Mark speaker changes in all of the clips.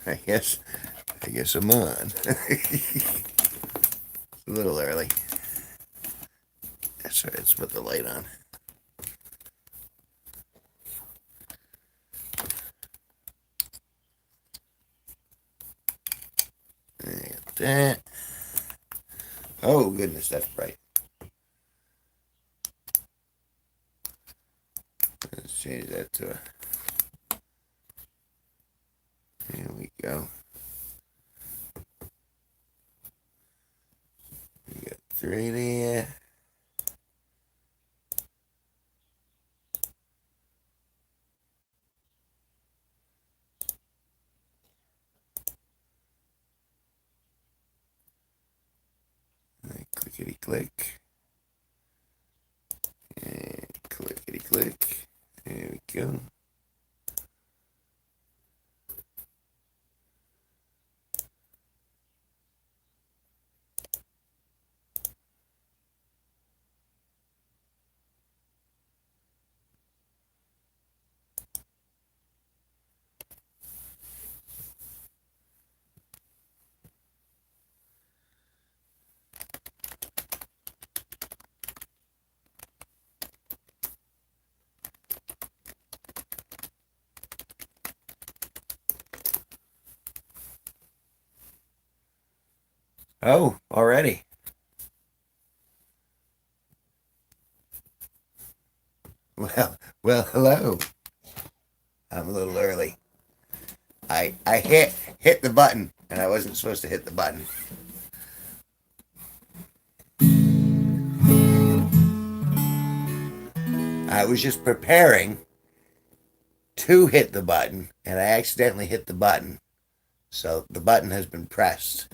Speaker 1: I guess I'm on. It's a little early. That's right. Let's put the light on. Got that. Oh goodness, that's bright. Let's change that to a. There we go. We got three there. Clickety click. And clickety click. There we go. Oh, already. Hello. I'm a little early. I hit the button, and I wasn't supposed to hit the button. I was just preparing to hit the button, and I accidentally hit the button. So the button has been pressed.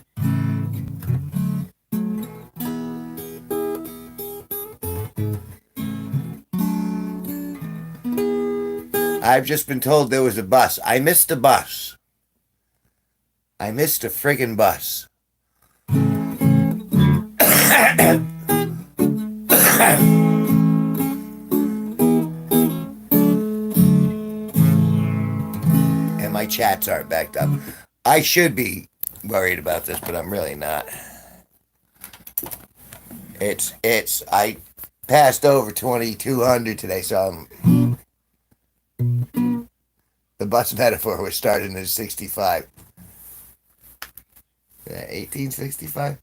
Speaker 1: I've just been told there was a bus. I missed a bus. I missed a friggin' bus. And my chats aren't backed up. I should be worried about this, but I'm really not. I passed over 2,200 today, so the bus metaphor was starting at 65. 1865?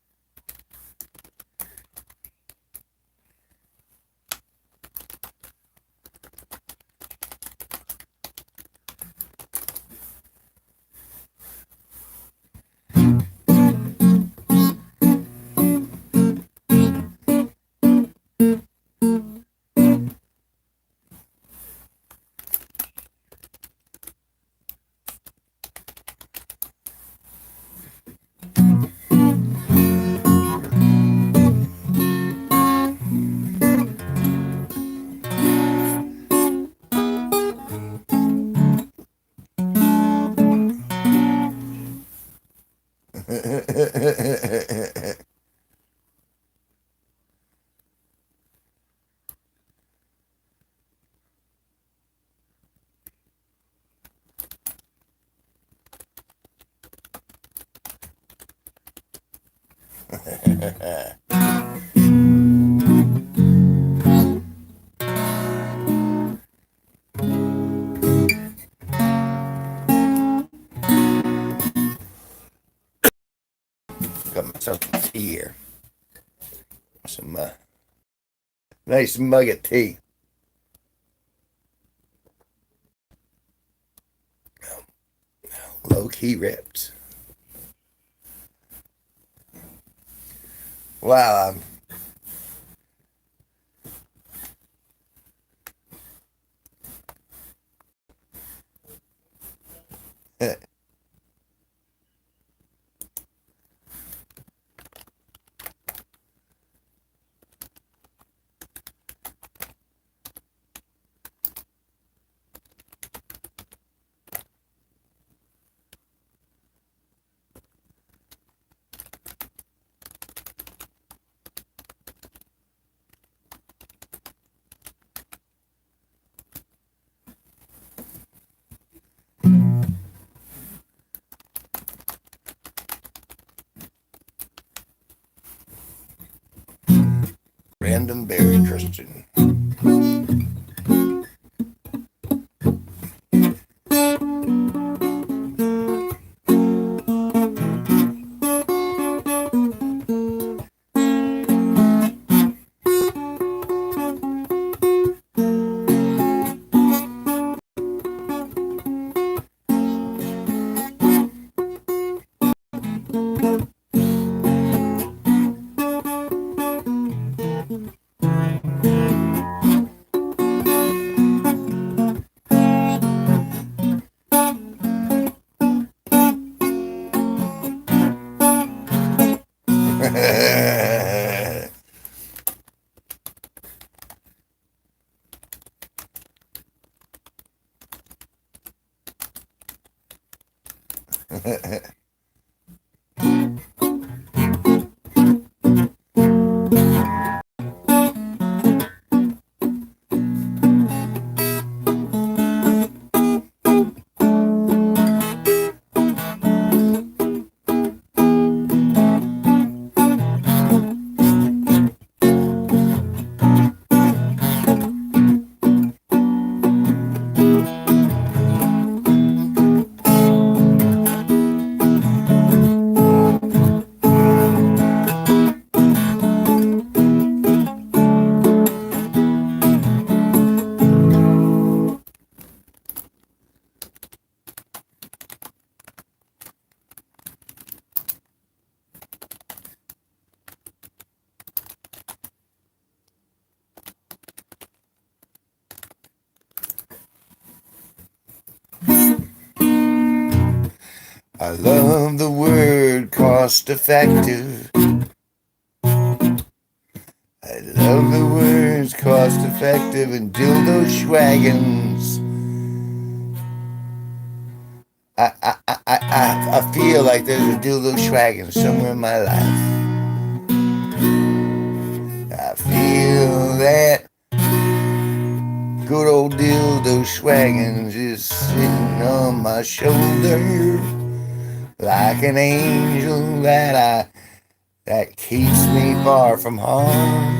Speaker 1: Got myself some tea here. Some nice mug of tea. Low key ripped. Wow. random berry Christian. I love the word cost effective. I love the words cost effective and dildo schwaggins. I feel like there's a dildo schwaggin somewhere in my life. I feel that good old dildo schwaggins is sitting on my shoulder like an angel that keeps me far from harm.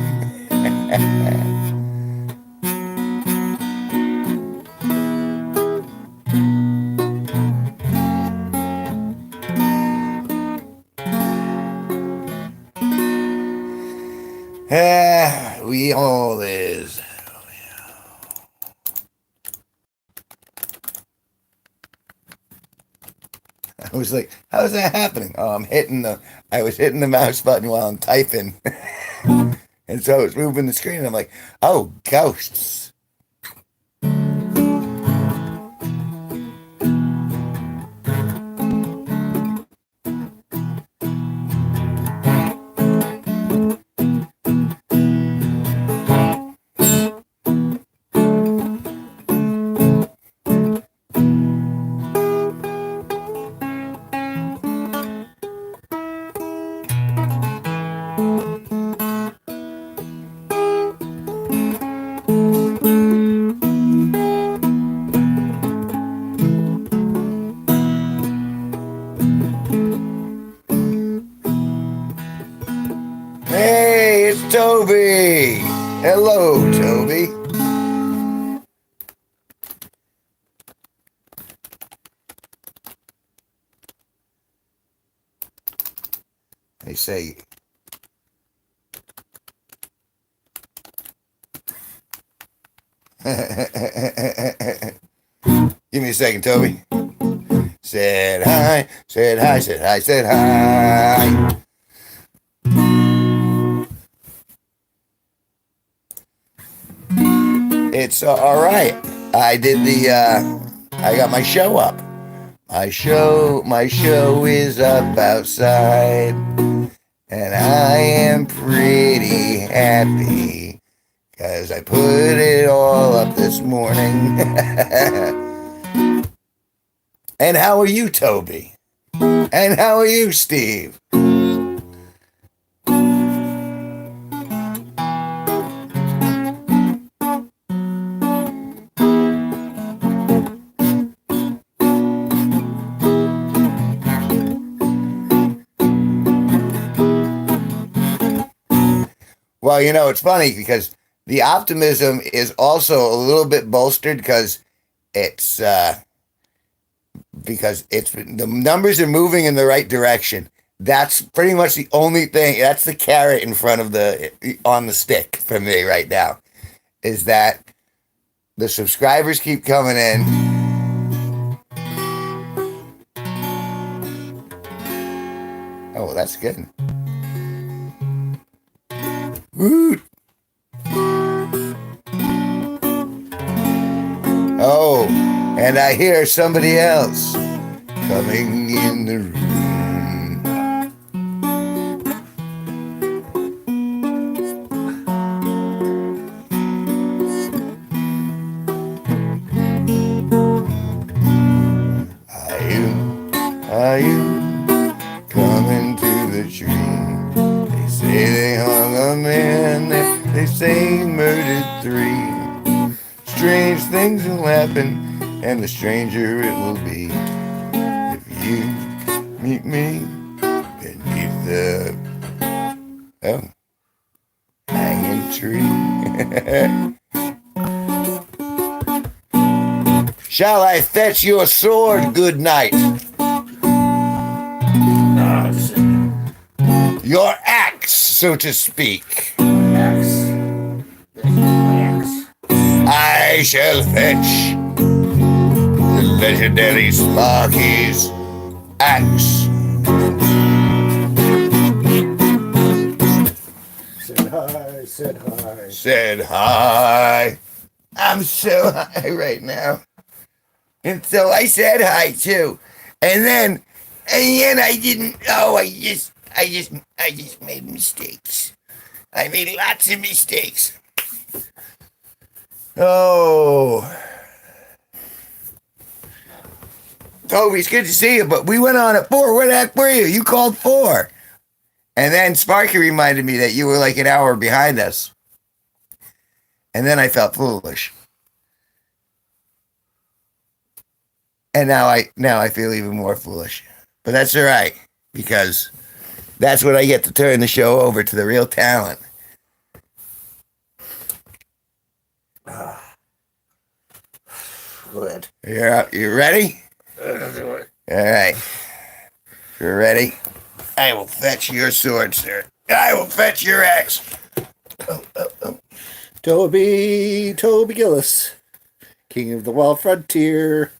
Speaker 1: We all is. I was like, how is that happening? Oh, I was hitting the mouse button while I'm typing. And so I was moving the screen and I'm like, oh, ghosts. Hey, it's Toby. Hello, Toby. They say, give me a second, Toby. Said hi, said hi, said hi, said hi. It's all right. I got my show up. My show is up outside. And I am pretty happy because I put it all up this morning. And how are you, Toby? And how are you, Steve? Well, it's funny the optimism is also a little bit bolstered it's it's the numbers are moving in the right direction. That's pretty much the only thing. That's the carrot in front of on the stick for me right now. Is that the subscribers keep coming in. Oh, that's good. Woo! Oh, and I hear somebody else coming in the room. Are you coming to the tree? They say they hung a man, they say he murdered 3. Strange things will happen, and the stranger it will be if you meet me beneath the hanging tree. Shall I fetch your sword, good knight? Your axe, so to speak.
Speaker 2: Axe.
Speaker 1: I shall fetch the legendary Sparky's axe.
Speaker 2: Said hi, said hi.
Speaker 1: Said hi. I'm so high right now. And so I said hi too. And then I didn't. Oh, I just made mistakes. I made lots of mistakes. Oh, Toby, it's good to see you. But we went on at 4. Where the heck were you? You called 4, and then Sparky reminded me that you were like an hour behind us. And then I felt foolish. And now I feel even more foolish. But that's all right, because that's when I get to turn the show over to the real talent.
Speaker 2: Go ahead.
Speaker 1: You ready?
Speaker 2: Do it.
Speaker 1: All right. You're ready? I will fetch your sword, sir. I will fetch your axe.
Speaker 2: Toby Gillis, king of the wild frontier.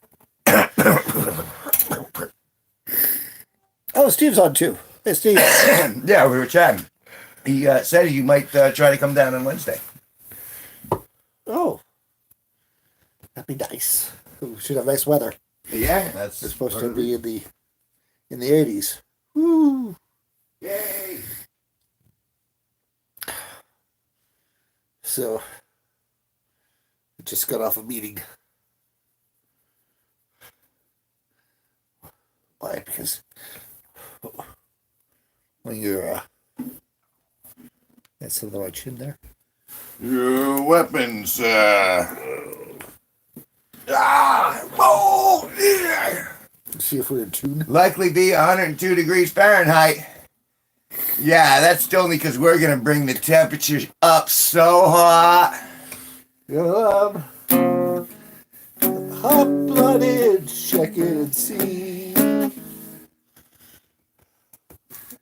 Speaker 2: Oh, Steve's on too. Hey, Steve.
Speaker 1: Yeah, we were chatting. He said you might try to come down on Wednesday.
Speaker 2: Oh, that'd be nice. We should have nice weather.
Speaker 1: Yeah, that's
Speaker 2: It's supposed to be in the 80s. Woo!
Speaker 1: Yay!
Speaker 2: So, I just got off a meeting. Why? Because when you're that's something on my chin there.
Speaker 1: Your weapons.
Speaker 2: See if we're in tune.
Speaker 1: Likely be 102 degrees Fahrenheit. Yeah, that's only because we're going to bring the temperature up so hot.
Speaker 2: Hot-blooded, check it and see.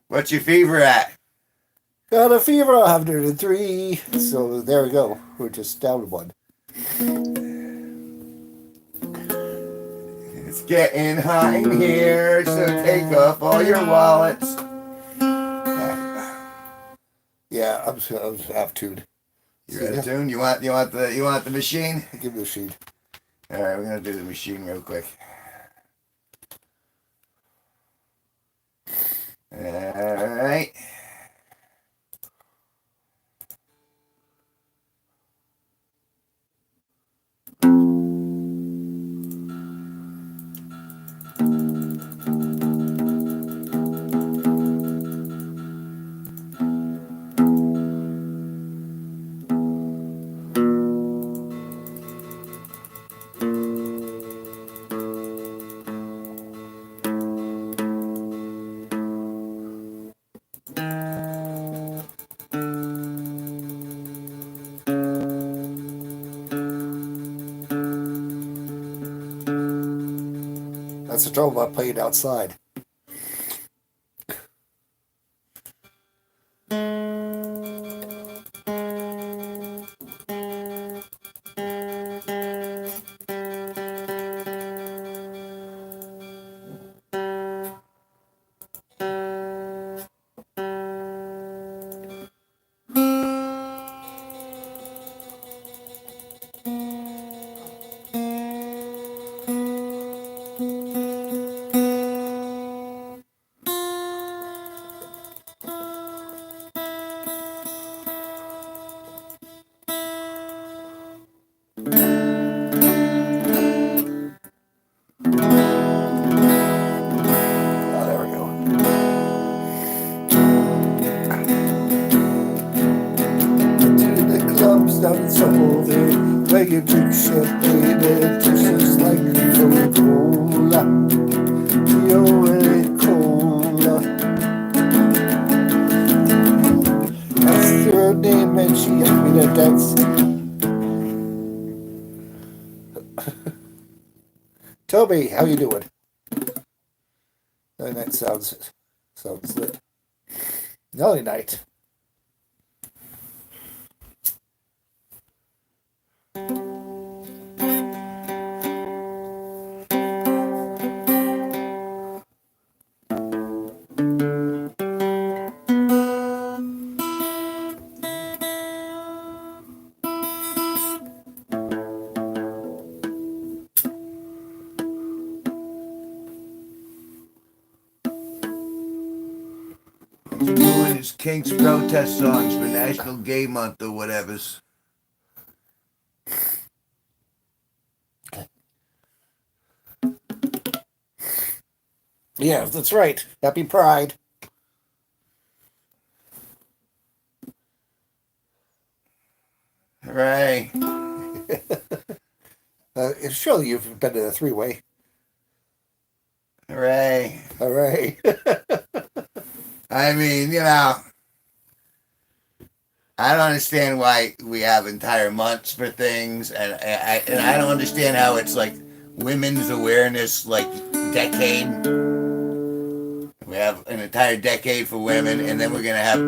Speaker 1: What's your fever at?
Speaker 2: Got a fever of 103. So there we go. We're just down 1.
Speaker 1: It's getting hot in here, so take off all your wallets.
Speaker 2: Yeah, I'm half tuned.
Speaker 1: You're out of tune. You want the machine?
Speaker 2: Give me the sheet.
Speaker 1: All right, we're gonna do the machine real quick. All right.
Speaker 2: That's the trouble about playing outside. Down in Soho there, where you drink champagne and dishes like Coca-Cola, Cola. Asked her name and she asked me to dance. Toby, how you doing? And that sounds lit. Nelly night.
Speaker 1: Doing his Kinks protest songs for National Gay Month or whatever's.
Speaker 2: Yeah, that's right. Happy Pride.
Speaker 1: Hooray.
Speaker 2: Surely you've been to the three-way.
Speaker 1: Hooray.
Speaker 2: Hooray.
Speaker 1: I mean, you know, I don't understand why we have entire months for things, and I don't understand how it's like Women's Awareness like decade. We have an entire decade for women, and then we're gonna have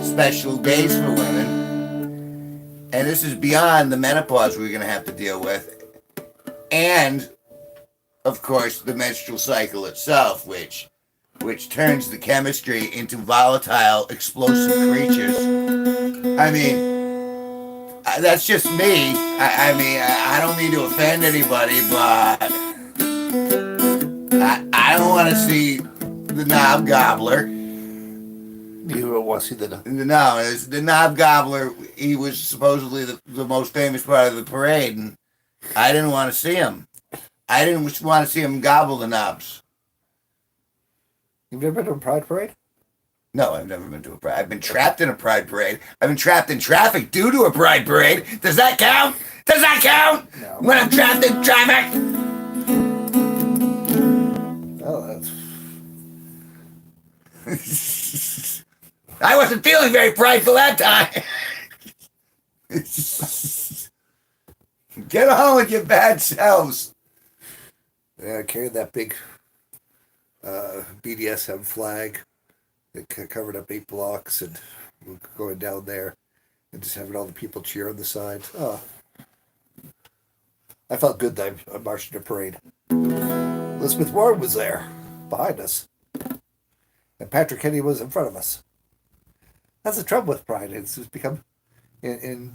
Speaker 1: special days for women, and this is beyond the menopause we're gonna have to deal with, and of course the menstrual cycle itself, which turns the chemistry into volatile, explosive creatures. I mean, that's just me. I mean, I don't mean to offend anybody, but I don't want to see the knob gobbler.
Speaker 2: You don't want to see the...
Speaker 1: No, it's the knob gobbler. He was supposedly the most famous part of the parade, and I didn't want to see him. I didn't want to see him gobble the knobs.
Speaker 2: You've never been to a Pride Parade?
Speaker 1: No, I've never been to a Pride. I've been trapped in a Pride Parade. I've been trapped in traffic due to a Pride Parade. Does that count? Does that count?
Speaker 2: No.
Speaker 1: When I'm trapped in traffic?
Speaker 2: Oh,
Speaker 1: that's... I wasn't feeling very prideful that time. Get on with your bad selves.
Speaker 2: Yeah, carrying that big BDSM flag that covered up 8 blocks, and we're going down there and just having all the people cheer on the side. Oh, I felt good that I marched in a parade. Elizabeth Warren was there behind us, and Patrick Henry was in front of us. That's the trouble with Pride. It's just become in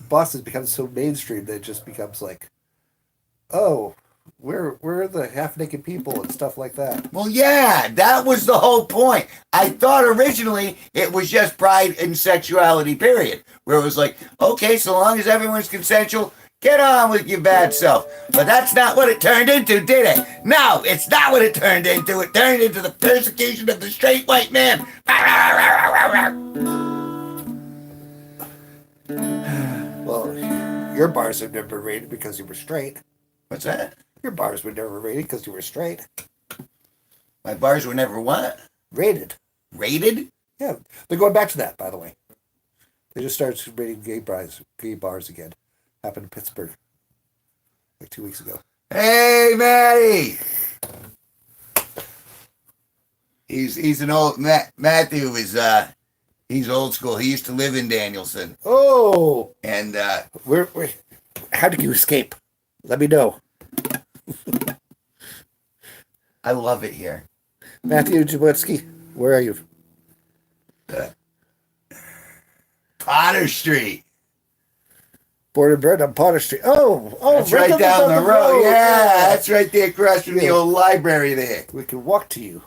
Speaker 2: Boston. It's become so mainstream that it just becomes like, oh, we're the half-naked people and stuff like that.
Speaker 1: Well, yeah, that was the whole point. I thought originally it was just pride and sexuality, period. Where it was like, okay, so long as everyone's consensual, get on with your bad self. But that's not what it turned into, did it? No, it's not what it turned into. It turned into the persecution of the straight white man.
Speaker 2: Well, your bars have never been raided because you were straight.
Speaker 1: What's that?
Speaker 2: Your bars were never raided because you were straight.
Speaker 1: My bars were never what?
Speaker 2: Raided.
Speaker 1: Raided?
Speaker 2: Yeah, they're going back to that, by the way. They just started raiding gay bars again. Happened in Pittsburgh like 2 weeks ago.
Speaker 1: Hey, Maddie! He's an old Matthew is he's old school. He used to live in Danielson,
Speaker 2: Oh,
Speaker 1: and
Speaker 2: where? How did you escape? Let me know.
Speaker 1: I love it here.
Speaker 2: Matthew Jablitsky, where are you?
Speaker 1: Potter Street.
Speaker 2: Born and bred on Potter Street. Oh,
Speaker 1: That's right down the road. Yeah,
Speaker 2: Yeah.
Speaker 1: that's right there across from the old library there.
Speaker 2: We can walk to you.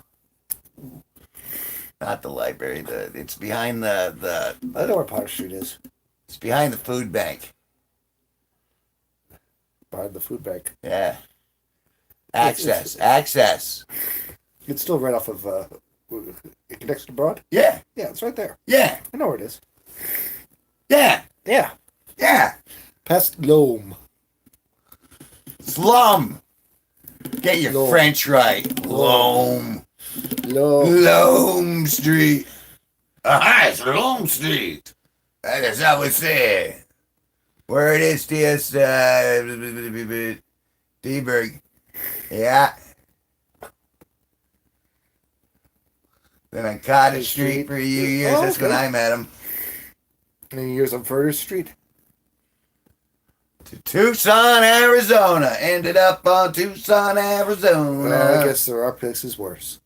Speaker 1: Not the library. It's behind the
Speaker 2: I know where Potter Street is.
Speaker 1: it's behind the food bank.
Speaker 2: Behind the food bank.
Speaker 1: Yeah. Access.
Speaker 2: It's still right off of it connects to Broad?
Speaker 1: Yeah.
Speaker 2: Yeah, it's right there.
Speaker 1: Yeah.
Speaker 2: I know where it is.
Speaker 1: Yeah.
Speaker 2: Yeah.
Speaker 1: Yeah.
Speaker 2: Past Loam.
Speaker 1: Slum. Get your
Speaker 2: Loam.
Speaker 1: French right. Loam.
Speaker 2: Loam.
Speaker 1: Loam Street. Aha, it's Loam Street. That is how it's there. Where it is, TS Deberg. Yeah. Been on Cottage Street for a few years.
Speaker 2: Oh,
Speaker 1: That's when
Speaker 2: okay.
Speaker 1: I met him.
Speaker 2: Any years on Furter Street?
Speaker 1: To Tucson, Arizona. Ended up on Tucson, Arizona.
Speaker 2: Well, I guess there are places worse.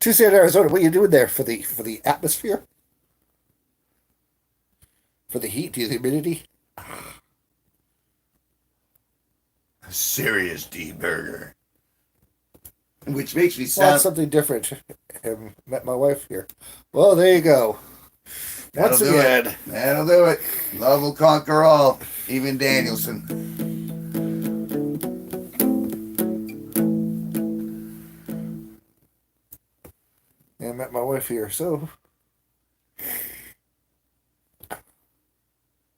Speaker 2: Tucson, Arizona. What are you doing there for the atmosphere? For the heat, the humidity?
Speaker 1: A serious D burger. Which makes me
Speaker 2: Well,
Speaker 1: sound.
Speaker 2: that's something different. Met my wife here. Well, there you go. Once
Speaker 1: That'll do
Speaker 2: again.
Speaker 1: it. That'll do it. Love will conquer all, even Danielson.
Speaker 2: Yeah, I met my wife here, so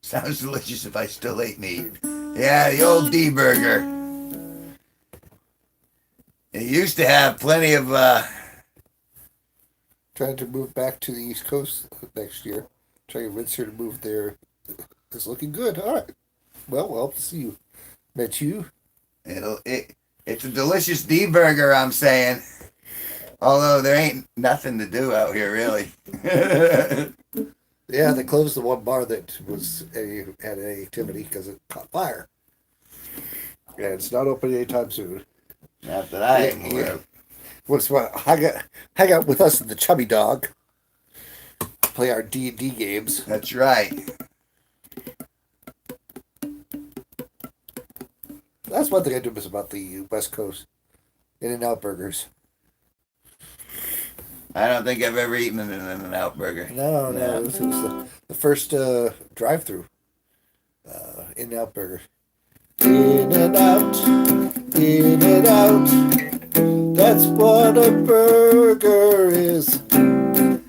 Speaker 1: Sounds delicious if I still ate meat. Yeah, the old D burger. It used to have plenty of
Speaker 2: trying to move back to the East Coast next year. Trying to convince her to move there. It's looking good. All right. Well, we'll hope to see you. Met you.
Speaker 1: It's a delicious D burger, I'm saying. Although there ain't nothing to do out here really.
Speaker 2: Yeah, they closed the one bar that had an activity because it caught fire. And it's not open anytime soon.
Speaker 1: Not that I am aware of.
Speaker 2: What's what? Hang out with us and the Chubby Dog. Play our D&D games.
Speaker 1: That's right.
Speaker 2: That's one thing I do miss about the West Coast. In-N-Out burgers.
Speaker 1: I don't think I've ever eaten an In-N-Out burger.
Speaker 2: No. This was the first drive-through. In-N-Out burger. In-N-Out. In-N-Out. That's what a burger is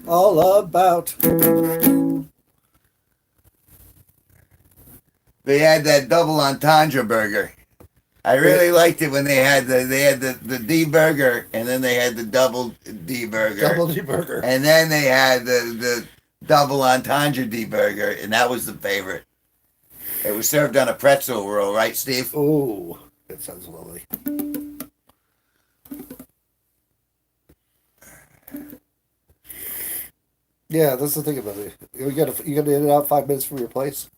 Speaker 2: all about.
Speaker 1: They had that double entendre burger. I really liked it when they had the D burger and then they had the double D burger.
Speaker 2: Double D burger.
Speaker 1: And then they had the double entendre D burger, and that was the favorite. It was served on a pretzel roll, right, Steve?
Speaker 2: Oh, that sounds lovely. Yeah, that's the thing about it. You gotta in and out 5 minutes from your place.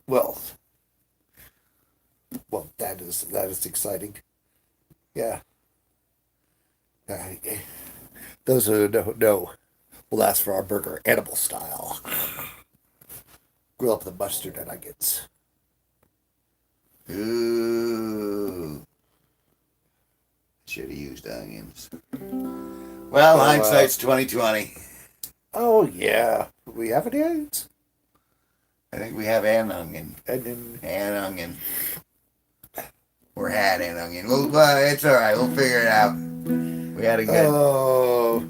Speaker 2: Well, that is exciting. Yeah. Those who don't know will ask for our burger animal style. Grill up the mustard and nuggets.
Speaker 1: Ooh. Should have used onions. Well, hindsight's 2020.
Speaker 2: Oh yeah, we have any onions?
Speaker 1: I think we have an onion.
Speaker 2: And
Speaker 1: An onion. Or had an onion. Well, it's all right. We'll figure it out. We had a good
Speaker 2: oh,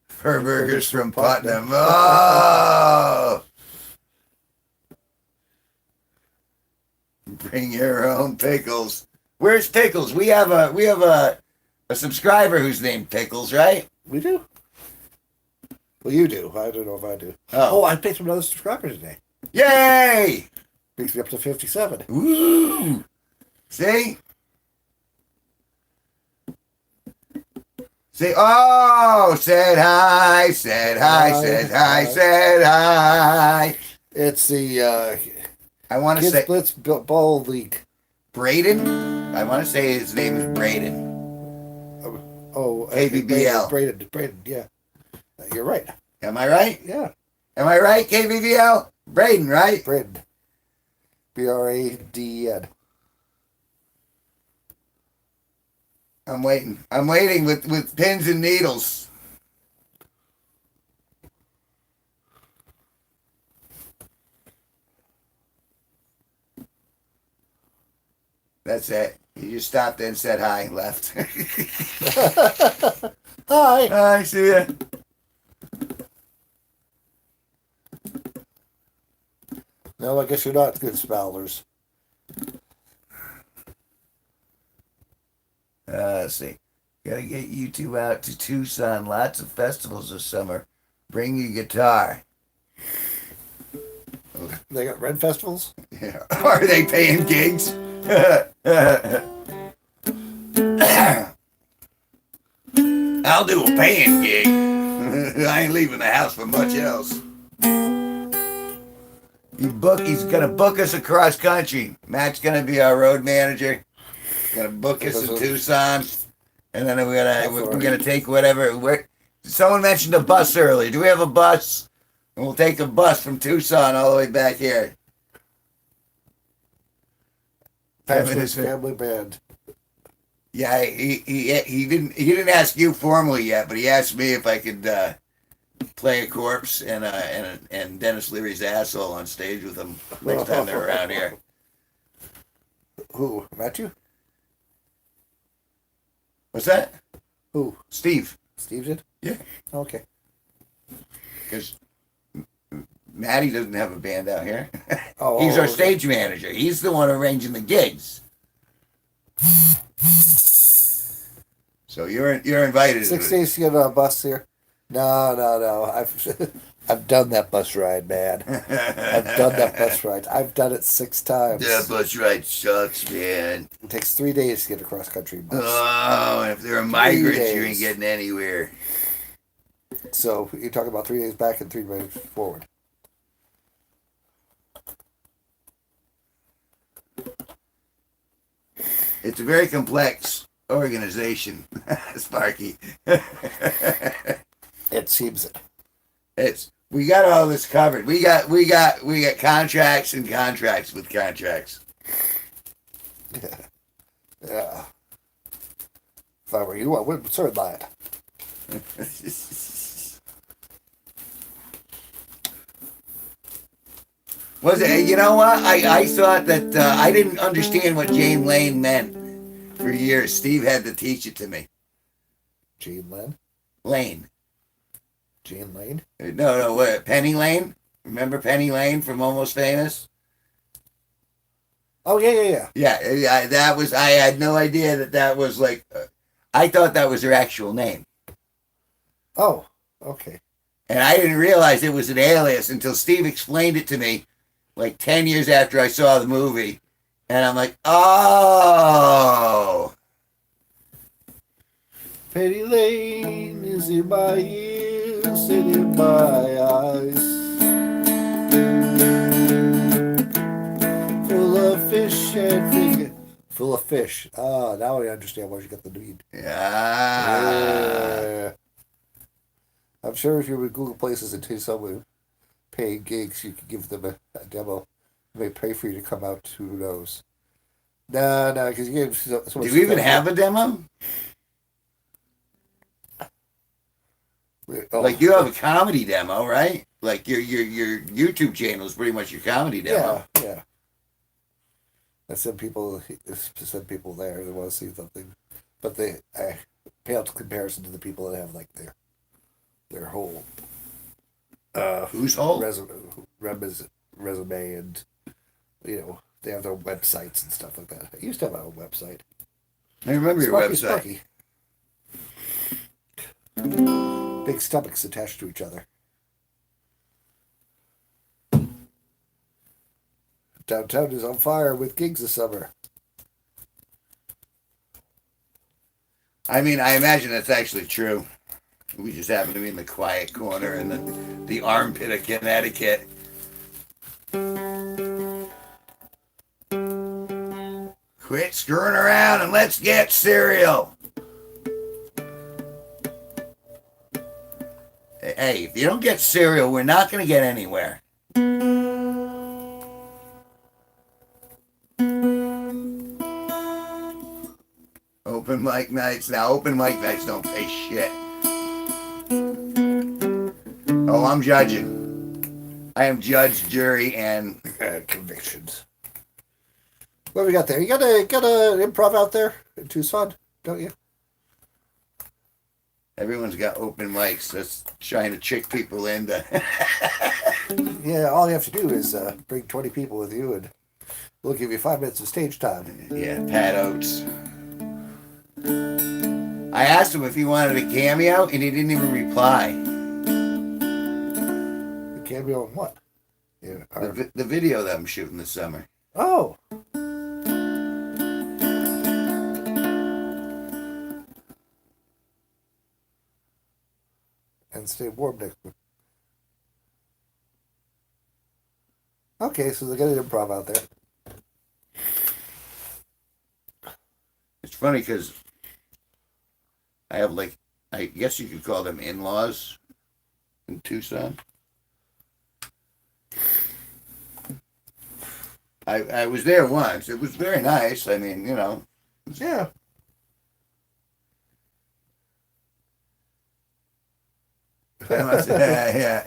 Speaker 1: fur burgers from Putnam. Oh, bring your own pickles. Where's Pickles? We have a subscriber who's named Pickles, right?
Speaker 2: we do. Well, you do. I don't know if I do.
Speaker 1: Oh.
Speaker 2: I picked up another subscriber today.
Speaker 1: Yay!
Speaker 2: Brings me up to 57.
Speaker 1: Woo! See? Say, oh, said hi, said hi, said hi, said hi.
Speaker 2: It's the
Speaker 1: I want to
Speaker 2: Kids
Speaker 1: say
Speaker 2: Blitz Ball League.
Speaker 1: Braden. I want to say his name is Braden.
Speaker 2: Oh,
Speaker 1: KBBL.
Speaker 2: Braden, yeah. You're right.
Speaker 1: Am I right?
Speaker 2: Yeah.
Speaker 1: Am I right, KBBL? Braden, right?
Speaker 2: Braden. Braden.
Speaker 1: I'm waiting. I'm waiting with pins and needles. That's it. You just stopped and said hi and left.
Speaker 2: Hi.
Speaker 1: Hi, see ya.
Speaker 2: No, I guess you're not good spellers.
Speaker 1: Let's see. Gotta get you two out to Tucson. Lots of festivals this summer. Bring your guitar.
Speaker 2: They got red festivals?
Speaker 1: Yeah. Are they paying gigs? I'll do a paying gig. I ain't leaving the house for much else. He's gonna book us across country. Matt's gonna be our road manager. Gonna book us in Tucson, and then we're gonna take whatever. Someone mentioned a bus earlier. Do we have a bus? And we'll take a bus from Tucson all the way back here.
Speaker 2: Patrick's family band.
Speaker 1: Yeah, he didn't ask you formally yet, but he asked me if I could play a corpse and Dennis Leary's asshole on stage with him next time they're around here.
Speaker 2: Who? Matthew?
Speaker 1: What's that?
Speaker 2: Who?
Speaker 1: Steve.
Speaker 2: Steve did?
Speaker 1: Yeah.
Speaker 2: Okay.
Speaker 1: Because Matty doesn't have a band out here.
Speaker 2: Oh,
Speaker 1: He's our
Speaker 2: okay.
Speaker 1: stage manager. He's the one arranging the gigs. So you're invited.
Speaker 2: 6 days to get on a bus here. No. I've done that bus ride, man. I've done that bus ride. I've done it 6 times.
Speaker 1: That bus ride sucks, man.
Speaker 2: It takes 3 days to get a cross country bus.
Speaker 1: Oh, and if there are migrants, you ain't getting anywhere.
Speaker 2: So you're talking about 3 days back and 3 days forward.
Speaker 1: It's a very complex organization, Sparky.
Speaker 2: It seems it.
Speaker 1: We got all this covered. We got contracts and contracts with contracts.
Speaker 2: Yeah. If I were you, I wouldn't serve that.
Speaker 1: Was it? You know what? I thought that I didn't understand what Jane Lane meant for years. Steve had to teach it to me.
Speaker 2: Jane Lane?
Speaker 1: Lane.
Speaker 2: Jane Lane?
Speaker 1: No, what? Penny Lane? Remember Penny Lane from Almost Famous?
Speaker 2: Oh, yeah.
Speaker 1: Yeah, that was, I had no idea that was like, I thought that was her actual name.
Speaker 2: Oh, okay.
Speaker 1: And I didn't realize it was an alias until Steve explained it to me like 10 years after I saw the movie. And I'm like, oh.
Speaker 2: Penny Lane is in my ears and in my eyes. Full of fish and finger. Full of fish. Ah, now I understand why you got the need.
Speaker 1: Yeah.
Speaker 2: I'm sure if you would Google places and take someone paying gigs, you could give them a demo. They may pay for you to come out. Who knows? No, because you gave so
Speaker 1: Do you even have a demo?
Speaker 2: Oh,
Speaker 1: like you have a comedy demo, right? Like your YouTube channel is pretty much your comedy demo.
Speaker 2: Yeah. I send people there that want to see something, but they pale to comparison to the people that have like their whole
Speaker 1: whose whole
Speaker 2: resume and they have their websites and stuff like that. I used to have my own website.
Speaker 1: I remember your website.
Speaker 2: Sparky. Big stomachs attached to each other. Downtown is on fire with gigs this summer.
Speaker 1: I mean, I imagine that's actually true. We just happen to be in the quiet corner in the armpit of Connecticut. Quit screwing around and let's get cereal. Hey, if you don't get cereal, we're not going to get anywhere. Open mic nights. Now, open mic nights don't pay shit. Oh, I'm judging. I am judge, jury, and
Speaker 2: convictions. What have we got there? You got a improv out there in Tucson, don't you?
Speaker 1: everyone's got open mics. That's trying to trick people into.
Speaker 2: Yeah, all you have to do is bring 20 people with you, and we'll give you 5 minutes of stage time.
Speaker 1: Yeah, Pat Oates. I asked him if he wanted a cameo, and he didn't even reply.
Speaker 2: A cameo on what? Yeah,
Speaker 1: The video that I'm shooting this summer.
Speaker 2: Oh. And stay warm next week. Okay, so they got an improv out there.
Speaker 1: It's funny because I have I guess you could call them in-laws in Tucson. I was there once. It was very nice. I mean, you know.
Speaker 2: Yeah.
Speaker 1: Yeah.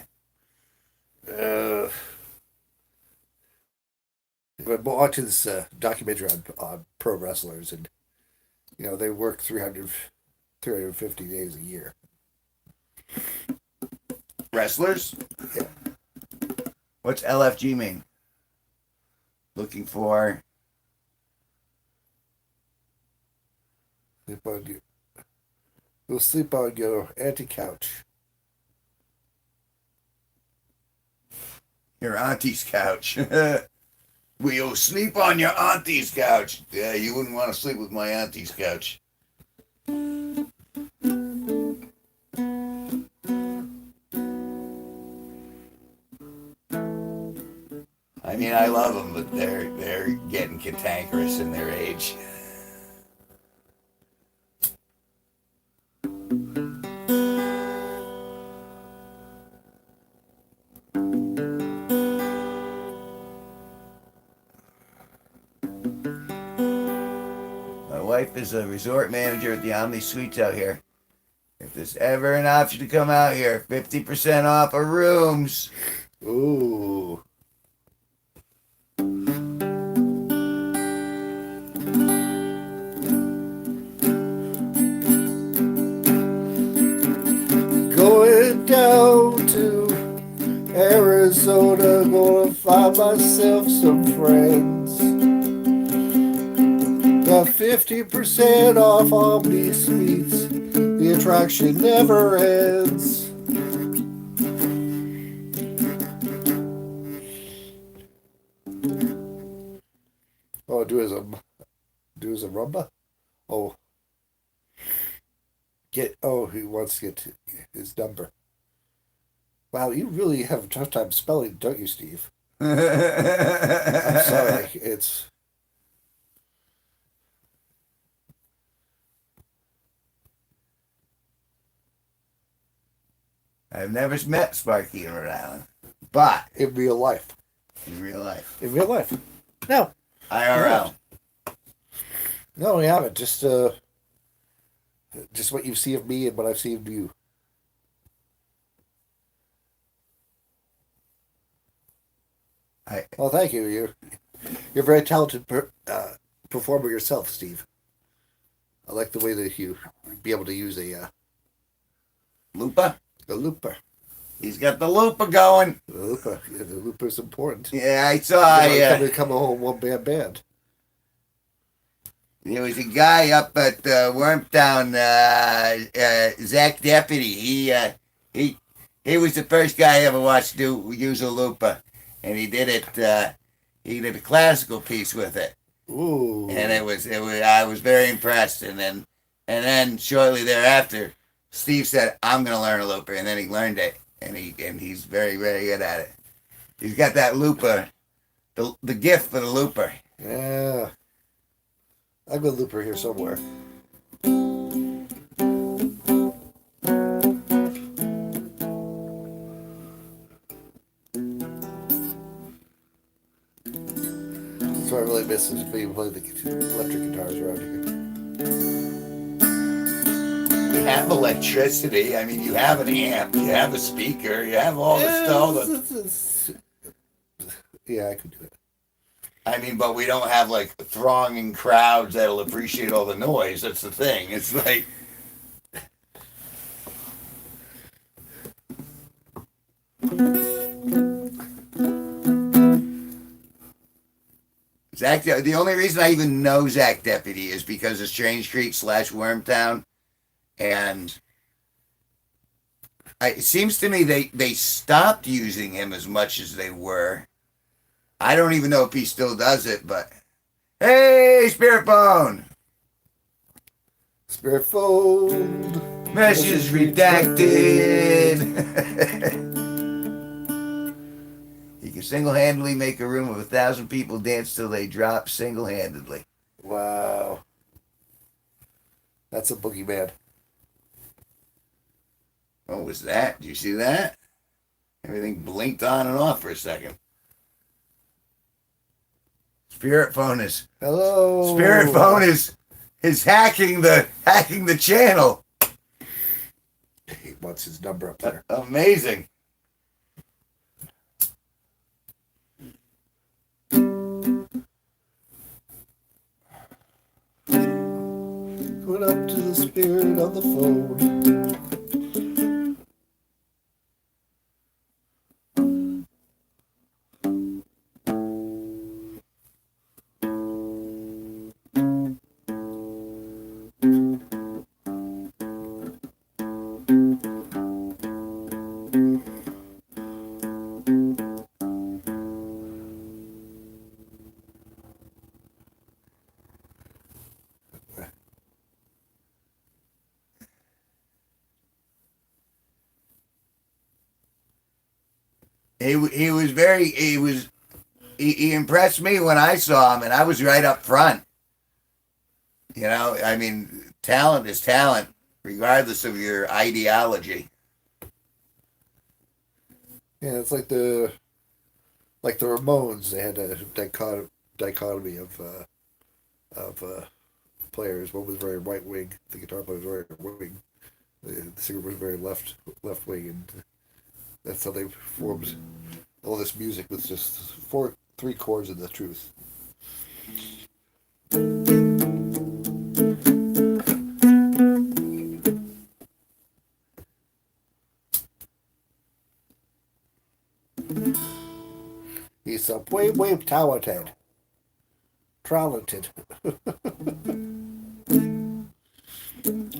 Speaker 2: But watching this documentary on pro wrestlers, and they work 350 days a year.
Speaker 1: Wrestlers?
Speaker 2: Yeah.
Speaker 1: What's LFG mean? Looking for.
Speaker 2: Sleep on you. We'll sleep on your anti-couch.
Speaker 1: Your auntie's couch. We'll sleep on your auntie's couch. Yeah, you wouldn't want to sleep with my auntie's couch. I mean, I love them, but they're getting cantankerous in their age. My wife is a resort manager at the Omni Suites out here. If there's ever an option to come out here, 50% off of rooms.
Speaker 2: Ooh. Going down to Arizona, gonna find myself some friends. Got 50% off Omni Suites. The attraction never ends. Oh, do as a rumba? Oh. He wants to get his number. Wow, you really have a tough time spelling, don't you, Steve? I'm sorry.
Speaker 1: I've never met Sparky in Rhode Island, but
Speaker 2: In real life.
Speaker 1: in real life,
Speaker 2: In real life. No.
Speaker 1: IRL.
Speaker 2: No, we haven't. Just what you see of me and what I've seen of you. Well, thank you. You're a very talented performer yourself, Steve. I like the way that you be able to use a
Speaker 1: Lupa.
Speaker 2: looper.
Speaker 1: He's got the Lupa going.
Speaker 2: The looper. Yeah, the looper's important.
Speaker 1: Yeah, I saw.
Speaker 2: Come a whole one band.
Speaker 1: There was a guy up at Wormtown, Zach Deputy. He was the first guy I ever watched use a Lupa, and he did it. He did a classical piece with it.
Speaker 2: Ooh.
Speaker 1: And it was I was very impressed. And then And then shortly thereafter, Steve said, "I'm going to learn a looper," and then he learned it, and he's very very good at it. He's got that looper, the gift for the looper.
Speaker 2: Yeah. I've got a looper here somewhere. That's what I really miss is being able to play the electric guitars around here.
Speaker 1: We have electricity. I mean, you have an amp, you have a speaker, you have all the stuff.
Speaker 2: Yeah, I could do it.
Speaker 1: I mean, but we don't have like thronging crowds that'll appreciate all the noise. That's the thing. It's like Zach. The only reason I even know Zach Deputy is because of Strange Creek / Wormtown, and it seems to me they stopped using him as much as they were. I don't even know if he still does it, but hey, Spirit Bone!
Speaker 2: Spirit phone.
Speaker 1: Message redacted. He can single-handedly make a room of 1,000 people dance till they drop single-handedly.
Speaker 2: Wow. That's a boogeyman.
Speaker 1: What was that? Did you see that? Everything blinked on and off for a second. Spirit phone is hacking the channel.
Speaker 2: He wants his number up there.
Speaker 1: Amazing.
Speaker 2: Put up to the spirit on the phone.
Speaker 1: He impressed me when I saw him, and I was right up front. You know, I mean, talent is talent, regardless of your ideology.
Speaker 2: Yeah, it's like the Ramones. They had a dichotomy of players. One was very right wing. The guitar player was very right wing. The singer was very left wing, and that's how they formed all this music with just three chords and the truth. He's way talented.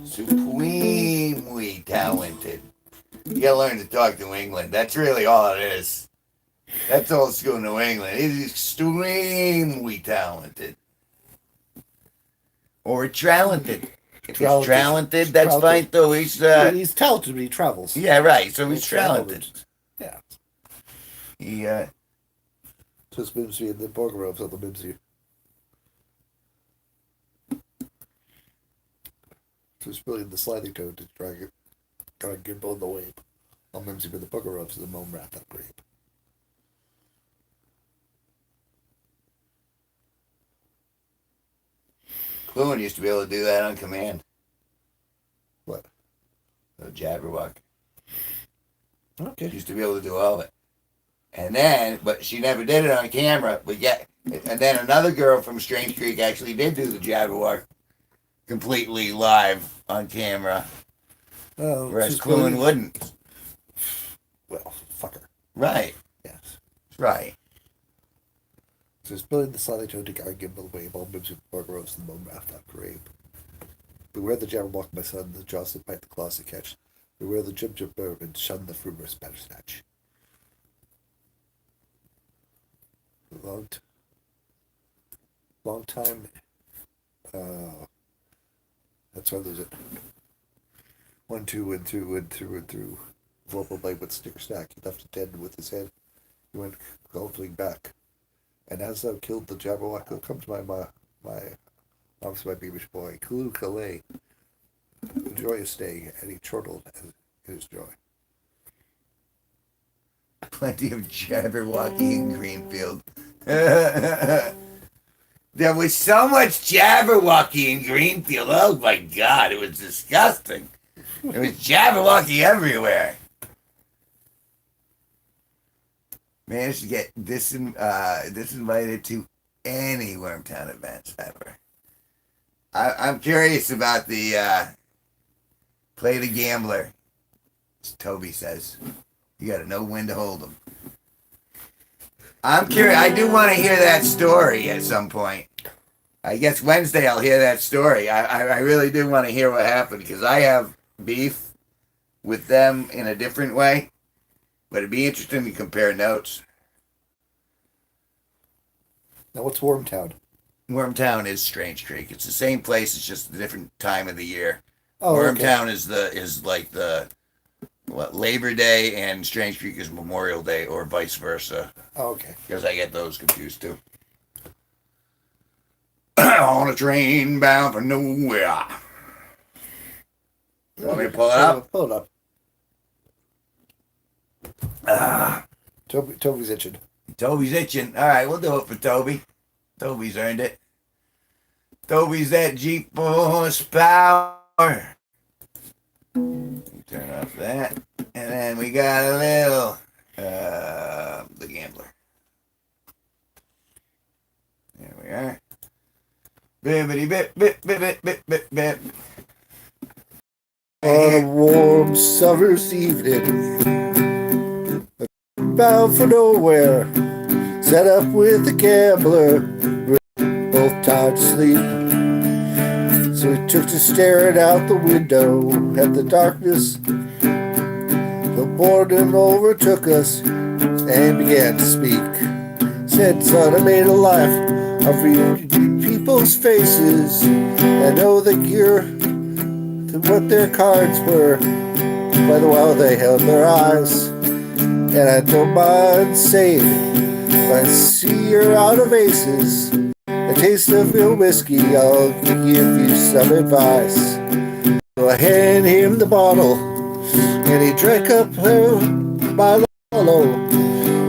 Speaker 1: Supremely talented. You gotta learn to talk New England. That's really all it is. That's old school New England. He's extremely talented. Or talented. If he's talented, that's fine though. He's
Speaker 2: talented, but he travels.
Speaker 1: Yeah, right. So he's talented.
Speaker 2: Yeah.
Speaker 1: He
Speaker 2: So it's Mimsy and the Borgerovs on the Mimsy. So it's really the sliding toe to try and get on the wave. On Mimsy with the Borgerovs and the Mome Rat that grape.
Speaker 1: Clune used to be able to do that on command.
Speaker 2: What?
Speaker 1: The Jabberwock.
Speaker 2: Okay.
Speaker 1: Used to be able to do all of it. And then, but she never did it on camera. And then another girl from Strange Creek actually did do the Jabberwock completely live on camera. Whereas Clune wouldn't.
Speaker 2: Well, fuck her.
Speaker 1: Right.
Speaker 2: Yes.
Speaker 1: Right.
Speaker 2: So it's Billy the Slightly Toed Guy Gimbal Wave, all Bibs with Borgerovs and the Mome Rat that grape. Beware the Jabberwock, my son, the jaws that bite the claws that catch. Beware the Jib Bird and shun the frumerous batter snatch. Long time That's why there's it. 1, 2, and through, and through, and through. Vocal blade with sticker stack. He left it dead with his head. He went golfing back. And as thou killed the Jabberwock, come to my arms, my beamish boy. Kulu Kalay. Joyous day, and he chortled in his joy.
Speaker 1: Plenty of Jabberwocky in Greenfield. There was so much Jabberwocky in Greenfield. Oh my God, it was disgusting. There was Jabberwocky everywhere. Managed to get disinvited to any Wormtown events ever. I'm curious about the play the gambler, as Toby says. You got to know when to hold them. I'm curious. I do want to hear that story at some point. I guess Wednesday I'll hear that story. I really do want to hear what happened because I have beef with them in a different way. But it'd be interesting to compare notes.
Speaker 2: Now, what's Wormtown?
Speaker 1: Wormtown is Strange Creek. It's the same place. It's just a different time of the year.
Speaker 2: Oh,
Speaker 1: Wormtown is like the Labor Day, and Strange Creek is Memorial Day, or vice versa.
Speaker 2: Oh, okay.
Speaker 1: Because I get those confused too. On a train bound for nowhere. You want me to pull it up?
Speaker 2: Pull it up. Toby's itching.
Speaker 1: Toby's itching. All right, we'll do it for Toby. Toby's earned it. Toby's that Jeep horsepower. Turn off that. And then we got a little, the gambler. There we are. Bibbity bip bip bip bip bip bip bip.
Speaker 2: On a warm summer's evening, bound for nowhere, set up with the gambler, we're both tired to sleep. So we took to staring out the window at the darkness. The boredom overtook us and began to speak. Said, son, I made a life of reading people's faces. I know that you're what their cards were by the while they held their eyes. And I don't mind saying, if I see you're out of aces, a taste of your whiskey, I'll give you some advice. So I hand him the bottle, and he drank up my hollow.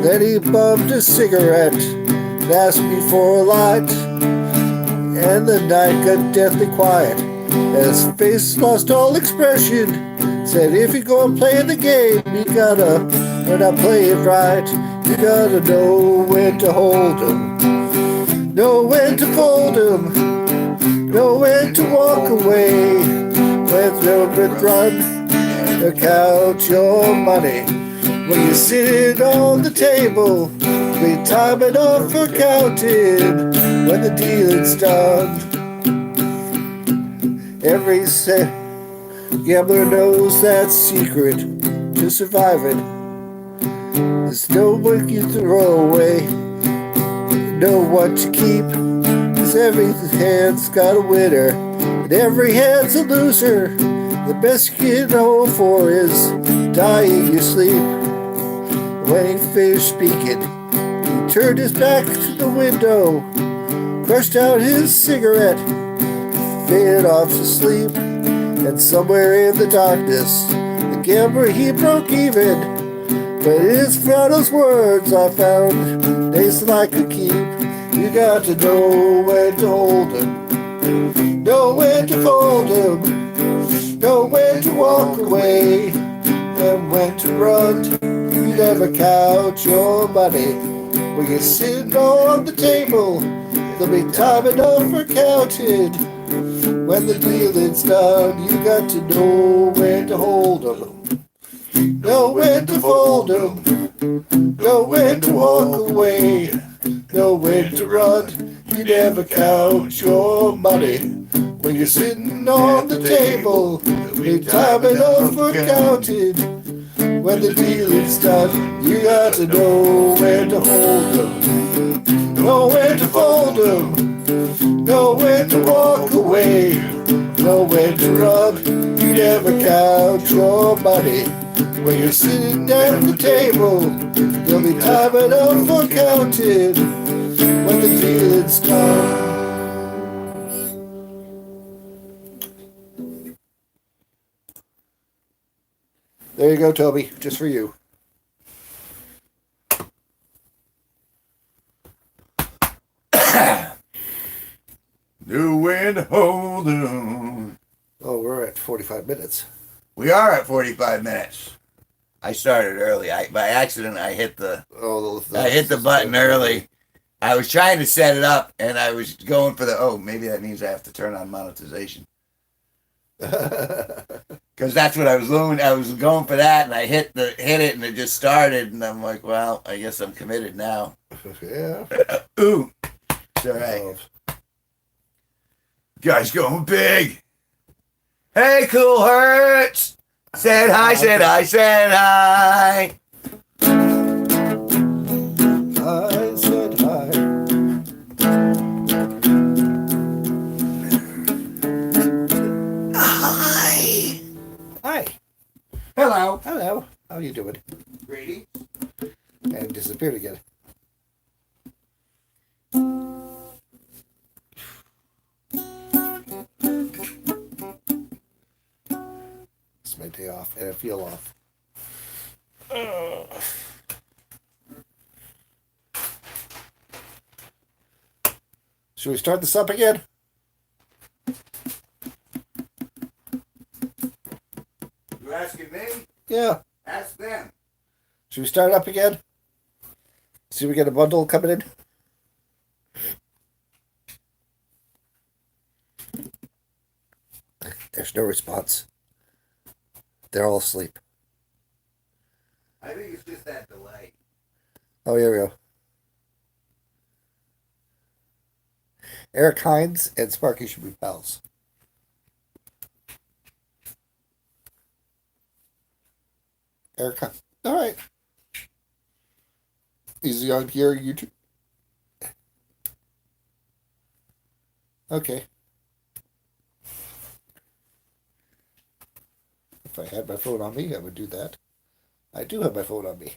Speaker 2: Then he bummed a cigarette and asked me for a light. And the night got deathly quiet, and his face lost all expression. Said, if you go and play the game, you gotta learn how to play it right. You gotta know when to hold 'em, know when to fold 'em, know when to walk away. When children run, count your money. When you're sitting on the table, be time enough for counting. When the dealing's done, every gambler knows that secret to surviving. There's no one you throw away, know what to keep. 'Cause every hand's got a winner, and every hand's a loser. The best you can hope for is dying in your sleep. When he finished speaking, he turned his back to the window, crushed out his cigarette, faded off to sleep. And somewhere in the darkness, the gambler he broke even. But his father's words I found days that I could keep. You got to know when to hold 'em, know when to fold 'em, know when to walk away, and when to run. You never count your money when you're sitting on the table. There'll be time enough for counting. When the dealing's done, you got to know when to hold 'em, know when to fold 'em, know when to walk away, know when to run. You never count your money when you're sitting on the table. Ain't time enough for counting. When the dealing's done, you got to know when to hold 'em, know when to fold 'em, know when to walk away, know when to run. You never count your money. When you're sitting down at the table, there'll be time enough for counting when the feelings come. There you go, Toby, just for you.
Speaker 1: Do and hold on.
Speaker 2: Oh, we're at 45 minutes.
Speaker 1: We are at 45 minutes. I started early. By accident, I hit the button early. I was trying to set it up, and I was going for maybe that means I have to turn on monetization. Because that's what I was doing. I was going for that, and I hit it, and it just started, and I'm like, well, I guess I'm committed now.
Speaker 2: Yeah.
Speaker 1: Ooh. It's all right. Guy's going big. Hey, Cool Hurts. Said hi, said hi, said hi.
Speaker 2: I said hi.
Speaker 1: Hi.
Speaker 2: Hi.
Speaker 1: Hello.
Speaker 2: Hello. How you doing?
Speaker 1: Grady.
Speaker 2: And disappeared again. It's my day off, and I feel off. Should we start this up again?
Speaker 1: You asking me?
Speaker 2: Yeah.
Speaker 1: Ask them.
Speaker 2: Should we start it up again? See if we get a bundle coming in? There's no response. They're all asleep.
Speaker 1: I think it's just that delay.
Speaker 2: Oh, here we go. Eric Hines and Sparky should be pals. Eric Hines. All right. Is he on here YouTube? Okay. If I had my phone on me, I would do that. I do have my phone on me.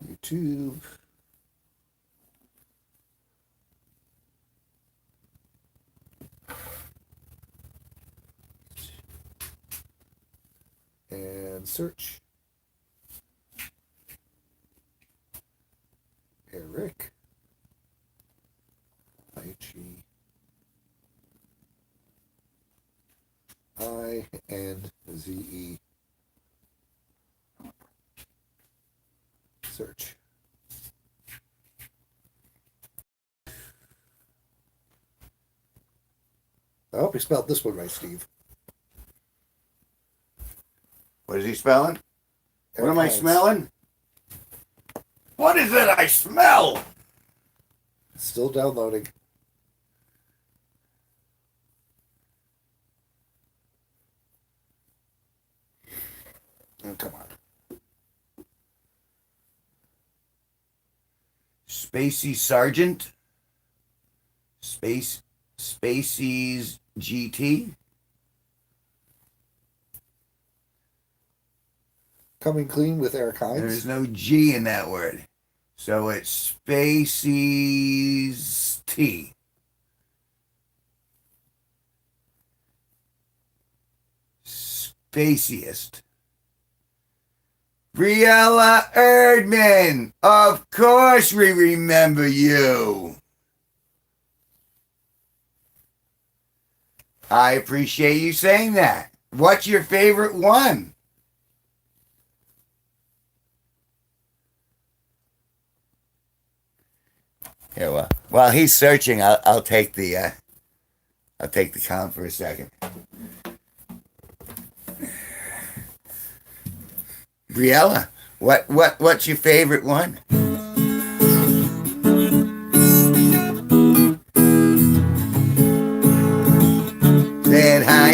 Speaker 2: YouTube. And search. Eric. I-G. I-N-Z-E. Search. I hope you spelled this one right, Steve.
Speaker 1: What is he spelling?
Speaker 2: Eric
Speaker 1: What am I
Speaker 2: Hines.
Speaker 1: smelling? What is it I smell?
Speaker 2: Still downloading. Oh, come on.
Speaker 1: Spacey Sergeant. Spacey's GT.
Speaker 2: Coming clean with Eric Hines.
Speaker 1: There's no G in that word. So it's Spacey's T. Spaciest. Briella Erdman. Of course we remember you. I appreciate you saying that. What's your favorite one? Here, well, while he's searching, I'll take the count for a second. Briella, what's your favorite one?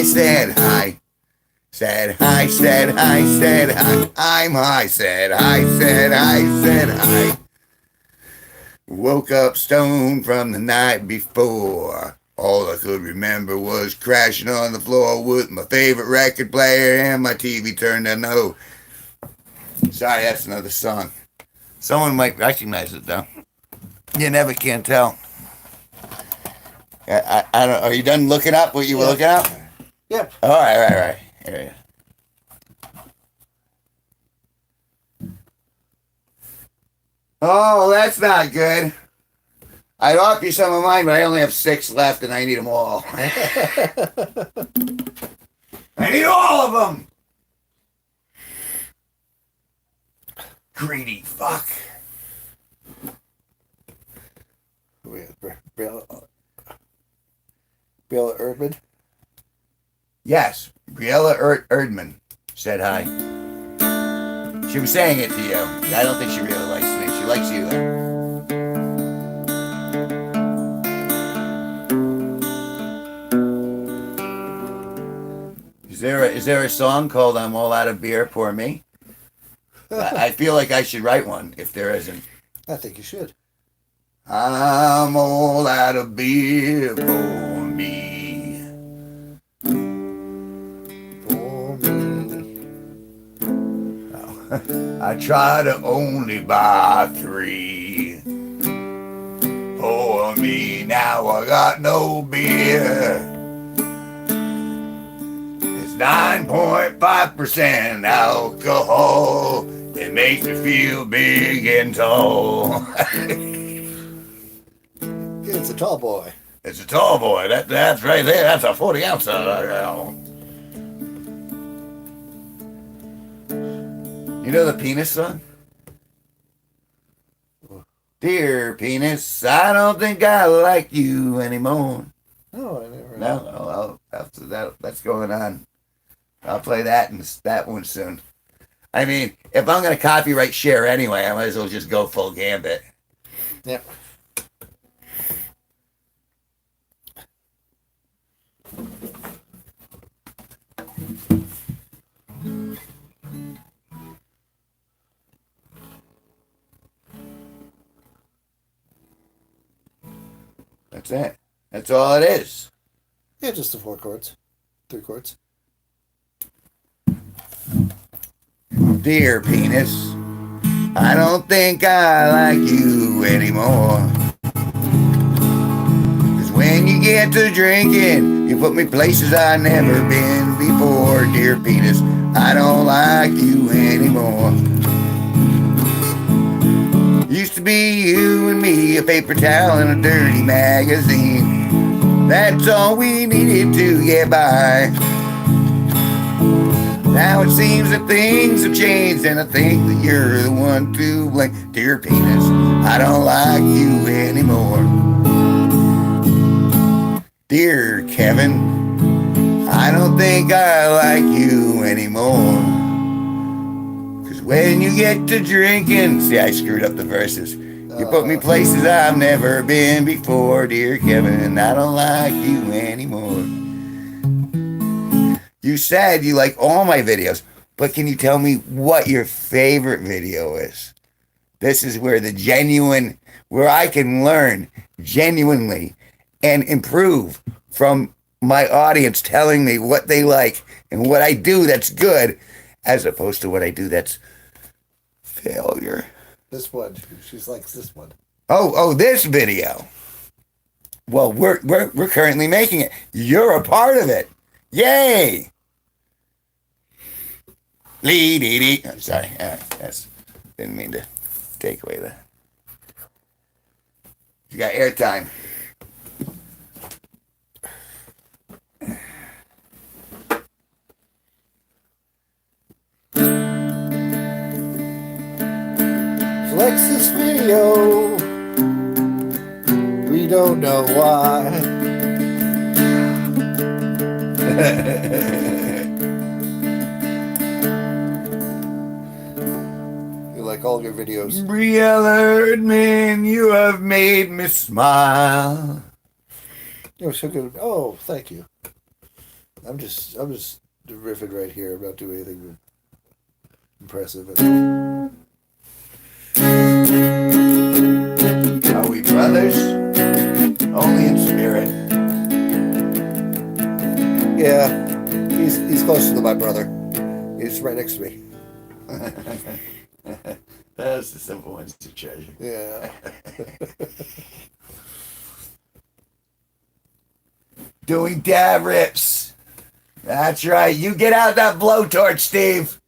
Speaker 1: said hi. Said hi, said hi, said hi. I'm high, said hi, said hi, said hi. Woke up stoned from the night before. All I could remember was crashing on the floor with my favorite record player and my TV turned to no. Sorry, that's another song. Someone might recognize it though. You never can tell. I don't. Are you done looking up what you were looking up?
Speaker 2: Yep.
Speaker 1: All right. Here you go. Oh, that's not good. I'd offer you some of mine, but I only have 6 left, and I need them all. I need all of them. Greedy fuck.
Speaker 2: Bill Erdman.
Speaker 1: Yes, Briella Erdman said hi. She was saying it to you. I don't think she really likes me. She likes you though. Is there a song called "I'm All Out of Beer, Pour Me"? I feel like I should write one if there isn't.
Speaker 2: I think you should.
Speaker 1: I'm all out of beer, pour me.
Speaker 2: For me.
Speaker 1: Oh. I try to only buy 3. Pour me, now I got no beer. It's 9.5% alcohol. It makes me feel big and tall.
Speaker 2: It's a tall boy.
Speaker 1: It's a tall boy. That's right there. That's a 40 ounce. You know the penis song? Dear penis, I don't think I like you anymore.
Speaker 2: No, I never.
Speaker 1: No, after that's going on. I'll play that and that one soon. I mean, if I'm going to copyright share anyway, I might as well just go full gambit.
Speaker 2: Yep.
Speaker 1: That's it. That's all it is.
Speaker 2: Yeah, just the 4 chords. 3 chords.
Speaker 1: Dear penis, I don't think I like you anymore. 'Cause when you get to drinking, you put me places I've never been before. Dear penis, I don't like you anymore. Used to be you and me, a paper towel and a dirty magazine. That's all we needed to get by. Now it seems that things have changed, and I think that you're the one to blame. Dear penis, I don't like you anymore. Dear Kevin, I don't think I like you anymore. 'Cause when you get to drinking, see, I screwed up the verses. You put me places I've never been before. Dear Kevin, I don't like you anymore. You said you like all my videos, but can you tell me what your favorite video is? This is where where I can learn genuinely and improve from my audience telling me what they like and what I do that's good, as opposed to what I do that's failure.
Speaker 2: This one. She likes this one.
Speaker 1: Oh, this video. Well, we're currently making it. You're a part of it. Yay! I'm sorry. Yes. Didn't mean to take away that. You got airtime.
Speaker 2: Flex this video. We don't know why. You like all your videos.
Speaker 1: Briella Erdman, you have made me smile.
Speaker 2: You're so good. Oh, thank you. I'm just riffing right here. I'm not doing anything impressive.
Speaker 1: Are we brothers? Only in spirit.
Speaker 2: Yeah, he's closer to my brother. He's right next to me.
Speaker 1: That's the simple ones to treasure.
Speaker 2: Yeah.
Speaker 1: Doing dab rips. That's right. You get out that blowtorch, Steve.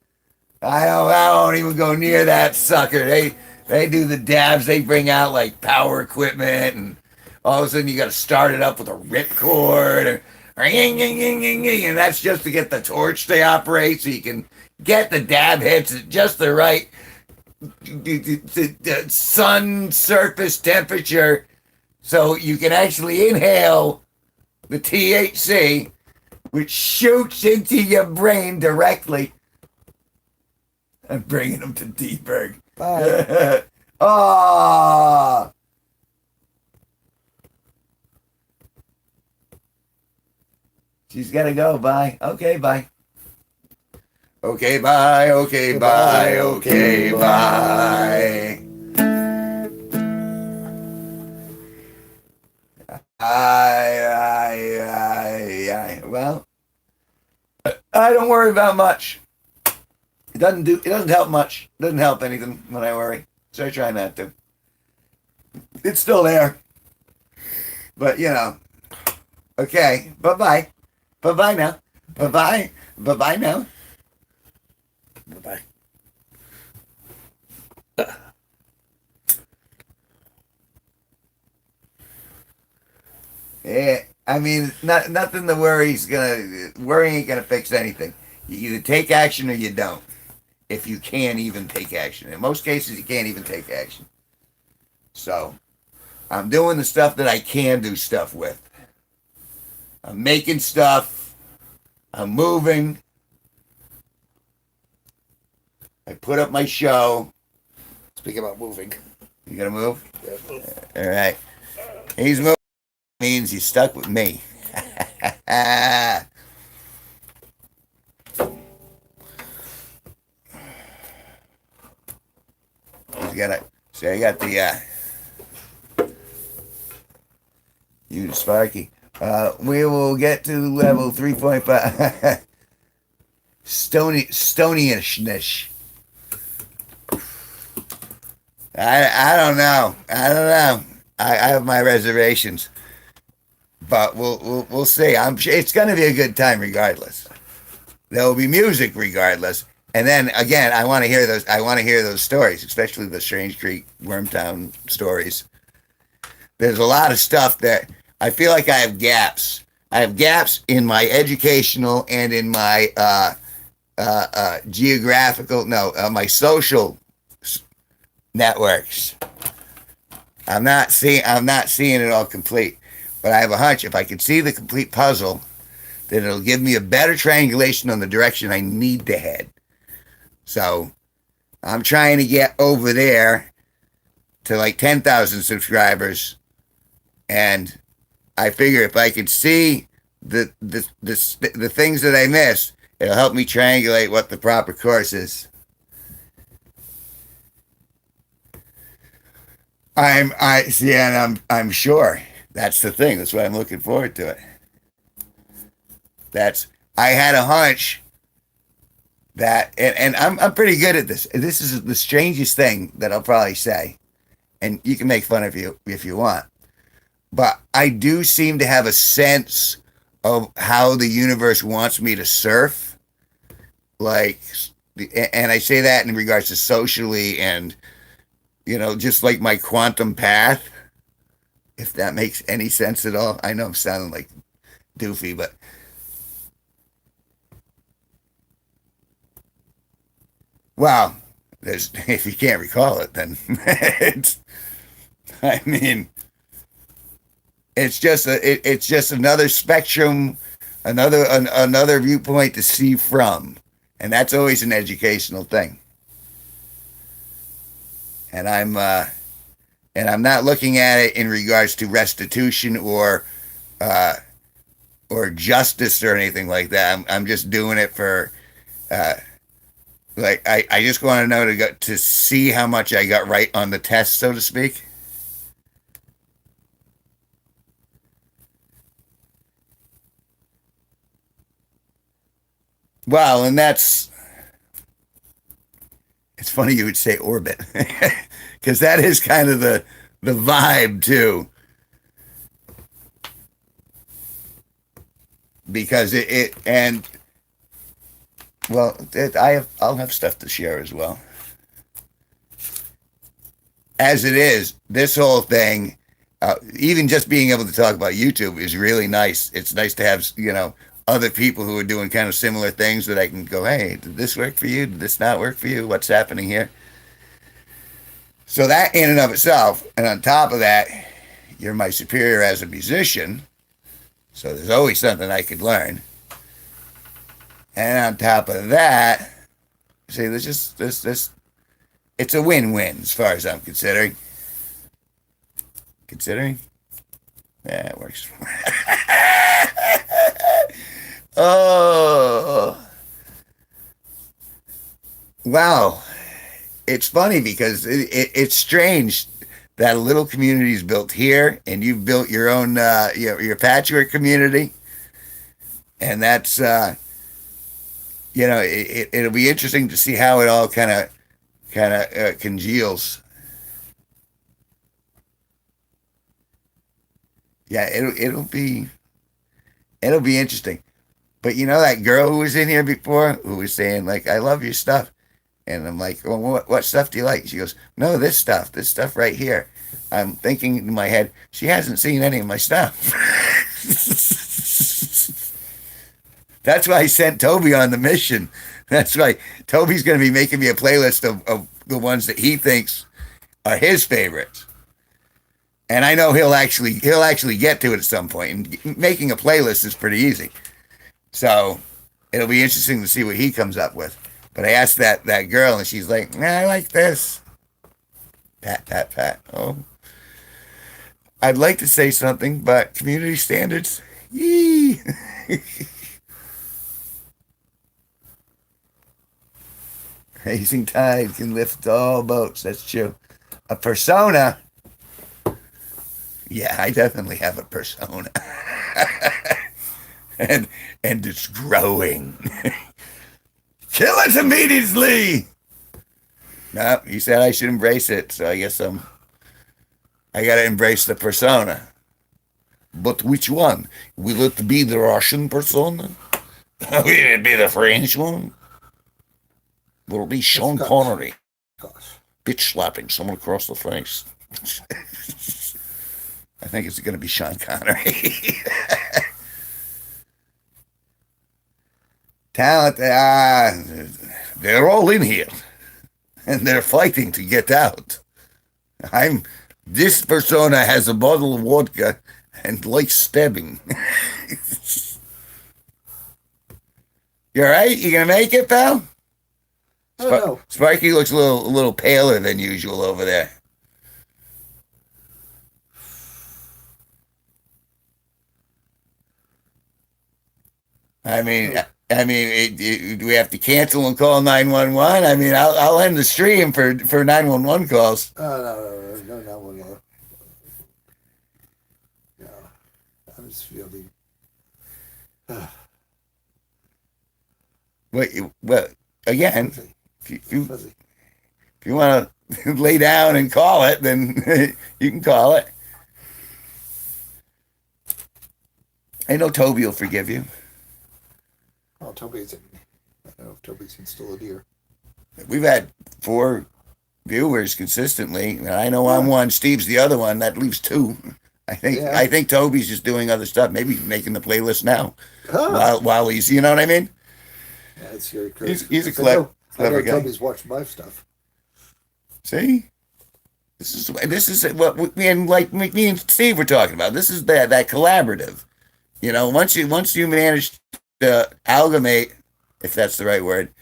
Speaker 1: I won't even go near that sucker. They do the dabs. They bring out like power equipment, and all of a sudden you got to start it up with a ripcord, and that's just to get the torch to operate, so you can get the dab hits at just the right sun surface temperature, so you can actually inhale the THC, which shoots into your brain directly. I'm bringing him to Deeberg.
Speaker 2: Bye.
Speaker 1: Ah. She's got to go. Bye. Okay, bye. Okay, bye. Okay, bye. Okay, bye. Well, I don't worry about much. It doesn't help much. It doesn't help anything when I worry. So I try not to. It's still there. But okay. Bye-bye. Bye-bye now. Bye-bye. Bye-bye now.
Speaker 2: Bye-bye.
Speaker 1: Yeah, I mean, nothing to worry. Worrying ain't gonna fix anything. You either take action or you don't. If you can't even take action. In most cases, you can't even take action. So, I'm doing the stuff that I can do stuff with. I'm making stuff. I'm moving. I put up my show.
Speaker 2: Speaking about moving.
Speaker 1: You gonna move?
Speaker 2: Yeah.
Speaker 1: All right. He's moving. Means he's stuck with me. So I got the you Sparky. We will get to level 3.5. Stonyishness. I don't know. I have my reservations, but we'll see. I'm sure it's going to be a good time regardless. There will be music regardless. And then again, I want to hear those. I want to hear those stories, especially the Strange Creek, Wormtown stories. There's a lot of stuff that I feel like I have gaps. I have gaps in my educational and in my geographical, my social networks. I'm not seeing it all complete, but I have a hunch if I can see the complete puzzle, then it'll give me a better triangulation on the direction I need to head. So I'm trying to get over there to like 10,000 subscribers, and I figure if I could see the things that I missed, it'll help me triangulate what the proper course is. I'm sure that's the thing. That's why I'm looking forward to it. I had a hunch that, and I'm pretty good at this. This is the strangest thing that I'll probably say, and you can make fun of you if you want, but I do seem to have a sense of how the universe wants me to surf, like, and I say that in regards to socially and, just like my quantum path, if that makes any sense at all. I know I'm sounding like doofy, but well, if you can't recall it, then I mean, it's just another spectrum, another viewpoint to see from, and that's always an educational thing. And I'm not looking at it in regards to restitution or or justice or anything like that. I'm just doing it for uh, like I just want to know to see how much I got right on the test, so to speak. Well, and that's it's funny you would say orbit because that is kind of the vibe too. Because it and well, I'll have stuff to share as well. As it is, this whole thing, even just being able to talk about YouTube is really nice. It's nice to have other people who are doing kind of similar things that I can go, hey, did this work for you? Did this not work for you? What's happening here? So that in and of itself, and on top of that, you're my superior as a musician, so there's always something I could learn. And on top of that, see, there's just this it's a win-win as far as I'm considering. Considering? Yeah, it works. Oh, wow. It's funny because it's strange that a little community is built here and you've built your own, your patchwork community. And that's, it'll be interesting to see how it all kind of congeals. Yeah, it'll be interesting. But you know that girl who was in here before who was saying like, "I love your stuff," and I'm like, "Well, what stuff do you like?" She goes, "No, this stuff right here." I'm thinking in my head, she hasn't seen any of my stuff. That's why I sent Toby on the mission. That's why Toby's going to be making me a playlist of the ones that he thinks are his favorites. And I know he'll actually get to it at some point. And making a playlist is pretty easy. So it'll be interesting to see what he comes up with. But I asked that girl, and she's like, "Nah, I like this." Pat, pat, pat. Oh, I'd like to say something, but community standards. Yee. Raising tide can lift all boats. That's true. A persona. Yeah, I definitely have a persona. and and it's growing. Kill it immediately. No, he said I should embrace it, so I guess I gotta embrace the persona. But which one? Will it be the Russian persona? Will it be the French one? Will it be Sean Connery?
Speaker 2: Gosh.
Speaker 1: Bitch slapping someone across the face. I think it's gonna be Sean Connery. Talent, they're all in here. And they're fighting to get out. This persona has a bottle of vodka and likes stabbing. You all right? You gonna make it, pal?
Speaker 2: I don't know.
Speaker 1: Sparky looks a little paler than usual over there. Do we have to cancel and call 911? I mean, I'll end the stream for 911 calls.
Speaker 2: No. No, I'm just feeling.
Speaker 1: Wait, well, again,
Speaker 2: Fuzzy.
Speaker 1: if you want to lay down and call it, then you can call it. I know Toby will forgive you.
Speaker 2: Oh, Toby's in. I don't know if Toby's still in here.
Speaker 1: We've had 4 viewers consistently, and I know I'm one. Steve's the other one. That leaves 2. I think Toby's just doing other stuff. Maybe he's making the playlist now while he's, you know what I mean?
Speaker 2: Yeah, it's very crazy.
Speaker 1: He's a clever guy.
Speaker 2: Toby's watched my stuff.
Speaker 1: See, this is what me and Steve were talking about. This is that collaborative. You know, once you manage to amalgamate, if that's the right word,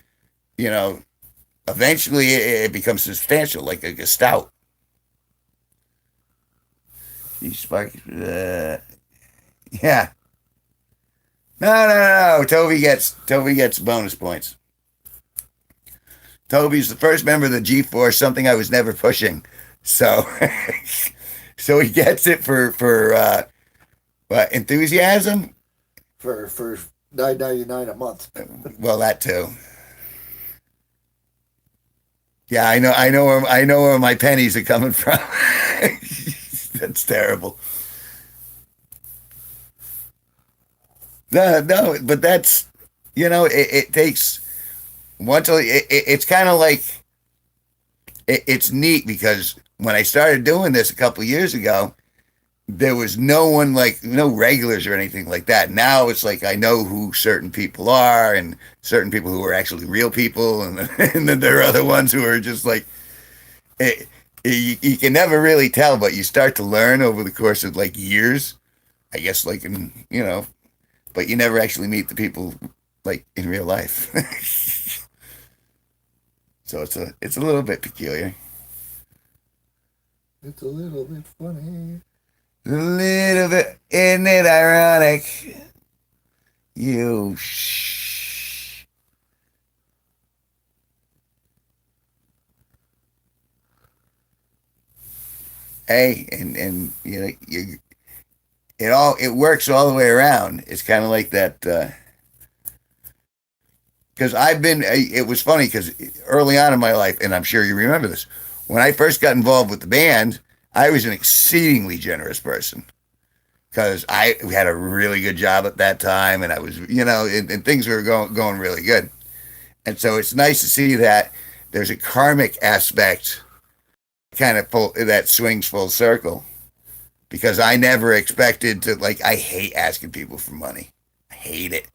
Speaker 1: eventually it becomes substantial, like a stout. You Sparky, yeah. No. Toby gets bonus points. Toby's the first member of the G-Force, something I was never pushing. So so he gets it for what, enthusiasm?
Speaker 2: For $9.99 a month.
Speaker 1: Well, that too. Yeah, I know where my pennies are coming from. That's terrible. No, but that's it takes it's kind of like it's neat because when I started doing this a couple of years ago, there was no one like no regulars or anything like that. Now it's like I know who certain people are and certain people who are actually real people, and and then there are other ones who are just like you can never really tell, but you start to learn over the course of like years. I guess like in but you never actually meet the people like in real life. So it's a little bit peculiar.
Speaker 2: It's a little bit funny.
Speaker 1: A little bit, isn't it ironic? You shh. Hey, and it works all the way around. It's kind of like that because it was funny because early on in my life, and I'm sure you remember this, when I first got involved with the band, I was an exceedingly generous person because I had a really good job at that time, and I was, and things were going really good. And so it's nice to see that there's a karmic aspect kind of that swings full circle because I never expected to like I hate asking people for money. I hate it.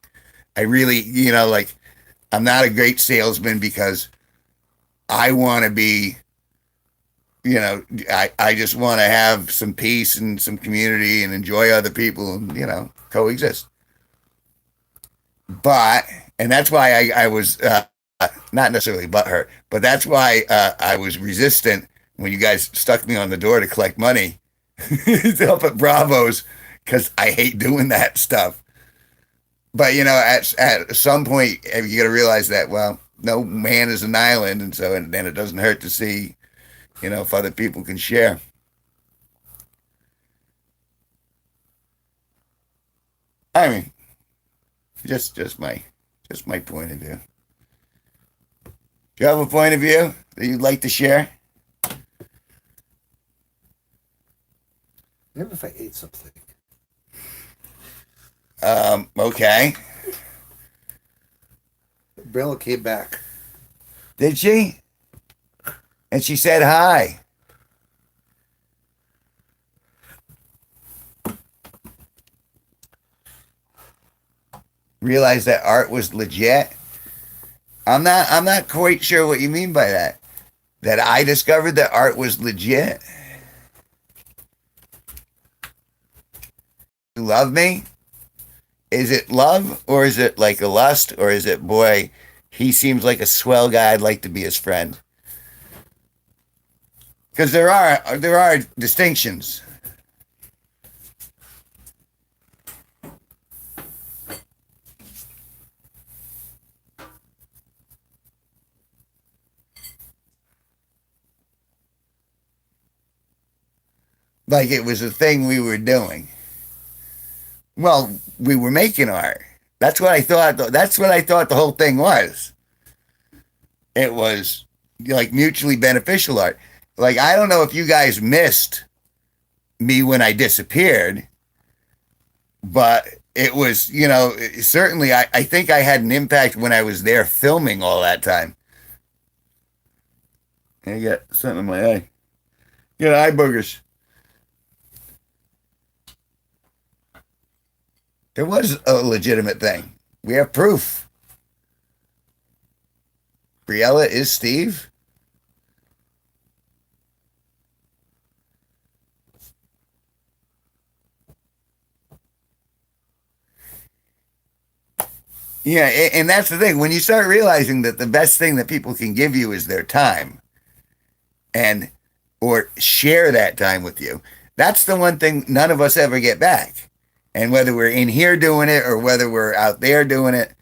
Speaker 1: I really, like I'm not a great salesman because I want to be, I just want to have some peace and some community and enjoy other people and, coexist. But, and that's why I was not necessarily butthurt, but that's why I was resistant when you guys stuck me on the door to collect money to help at Bravos because I hate doing that stuff. But at some point you got to realize that no man is an island, and so and then it doesn't hurt to see if other people can share. I mean, just my point of view. Do you have a point of view that you'd like to share?
Speaker 2: Maybe if I ate something.
Speaker 1: Okay.
Speaker 2: Bella came back.
Speaker 1: Did she? And she said hi. Realized that art was legit. I'm not quite sure what you mean by that. That I discovered that art was legit. You love me? Is it love or is it like a lust or is it boy, he seems like a swell guy, I'd like to be his friend? Because there are distinctions. Like it was a thing we were doing. Well, we were making art. That's what I thought. That's what I thought the whole thing was. It was like mutually beneficial art. Like I don't know if you guys missed me when I disappeared, but it was, certainly I think I had an impact when I was there filming all that time. I got something in my eye. Get eye boogers. It was a legitimate thing. We have proof. Briella is Steve. Yeah, and that's the thing. When you start realizing that the best thing that people can give you is their time and or share that time with you, that's the one thing none of us ever get back. And whether we're in here doing it or whether we're out there doing it,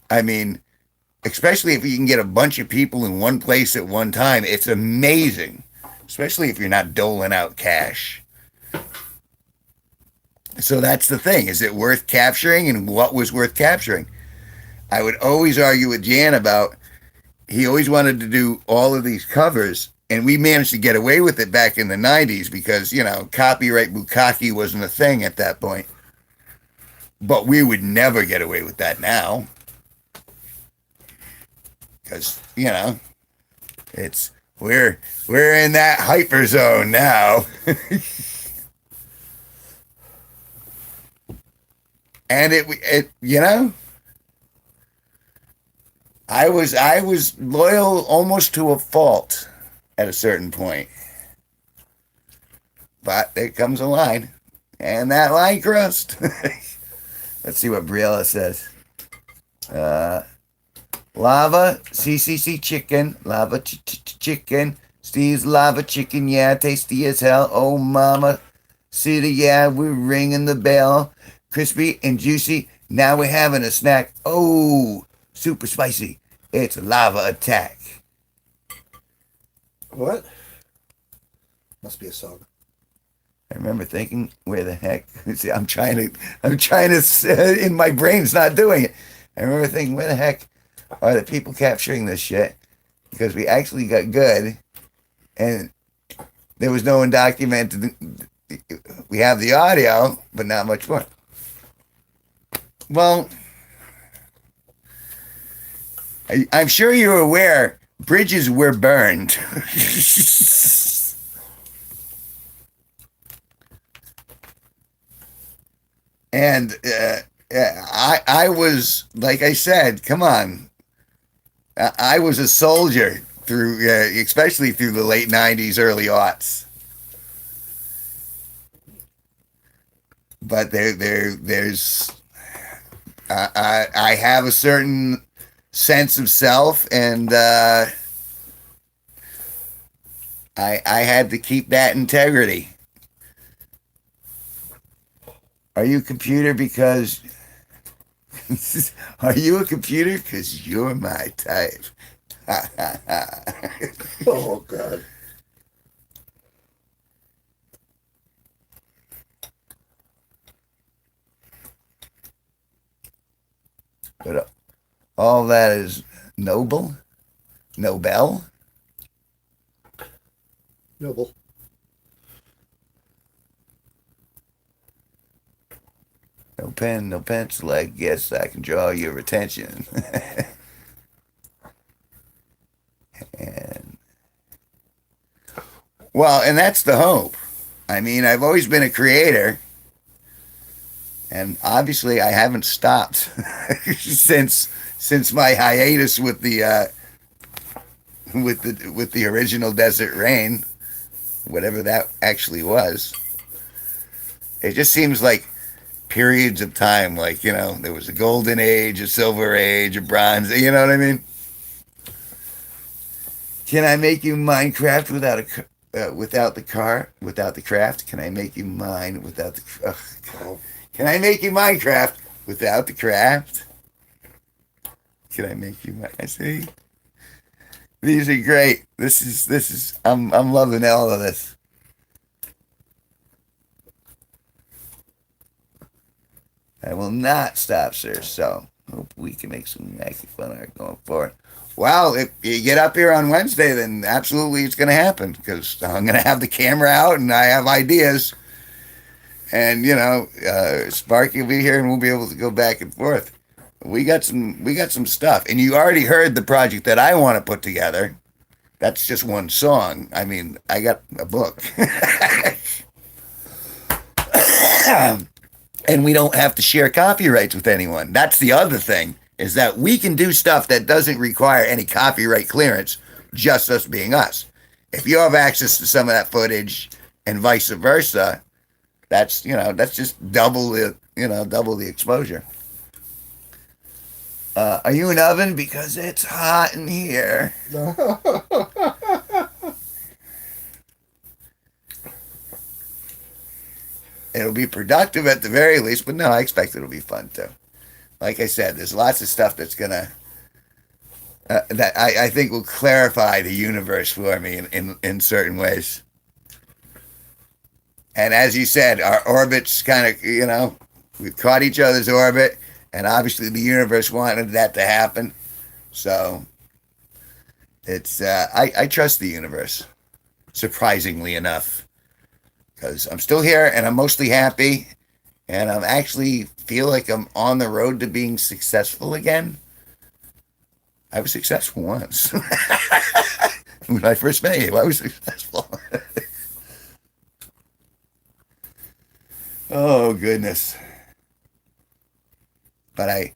Speaker 1: I mean, especially if you can get a bunch of people in one place at one time, it's amazing. Especially if you're not doling out cash. So that's the thing. Is it worth capturing, and what was worth capturing? I would always argue with Jan about, he always wanted to do all of these covers, and we managed to get away with it back in the 90s because, copyright bukkake wasn't a thing at that point. But we would never get away with that now. Because, it's we're in that hyper zone now. And I was loyal almost to a fault at a certain point. But there comes a line, and that line crossed. Let's see what Briella says. Lava, CCC chicken, lava chicken, Steve's lava chicken, yeah, tasty as hell. Oh, mama, city, yeah, we're ringing the bell. Crispy and juicy, now we're having a snack. Oh, super spicy. It's a lava attack.
Speaker 2: What? Must be a song.
Speaker 1: I remember thinking, where the heck? See, I'm trying to, in my brain's not doing it. I remember thinking, where the heck are the people capturing this shit? Because we actually got good, and there was no one documented. We have the audio, but not much more. Well, I'm sure you're aware bridges were burned. And I was, like I said, come on. I was a soldier through, especially through the late 90s, early aughts. But there's, I have a certain sense of self, and I had to keep that integrity. Are you a computer because... Are you a computer? Because you're my type.
Speaker 2: Oh, God.
Speaker 1: But all that is noble? Nobel?
Speaker 2: Noble.
Speaker 1: No pen, no pencil. I guess I can draw your attention. and that's the hope. I mean, I've always been a creator, and obviously I haven't stopped since my hiatus with the original Desert Rain, whatever that actually was. It just seems like periods of time, like, there was a golden age, a silver age, a bronze, you know what I mean? Can I make you Minecraft without the craft? Can I make you mine without the... Can I make you Minecraft without the craft? Can I make you... I see. These are great. This is... I'm loving all of this. I will not stop, sir. So, hope we can make some wacky fun art going forward. Well, if you get up here on Wednesday, then absolutely it's going to happen, because I'm going to have the camera out and I have ideas. And, Sparky will be here and we'll be able to go back and forth. We got some stuff. And you already heard the project that I want to put together. That's just one song. I mean, I got a book. And we don't have to share copyrights with anyone. That's the other thing, is that we can do stuff that doesn't require any copyright clearance, just us being us. If you have access to some of that footage and vice versa, that's just double the exposure. Are you an oven? Because it's hot in here. it'll be productive at the very least, but no, I expect it'll be fun too. Like I said, there's lots of stuff that's gonna that I think will clarify the universe for me in certain ways. And as you said, our orbits kind of, we've caught each other's orbit, and obviously the universe wanted that to happen. So it's I trust the universe, surprisingly enough, because I'm still here and I'm mostly happy, and I'm actually feel like I'm on the road to being successful again. I was successful once. When I first met you, I was successful. Oh, goodness. But I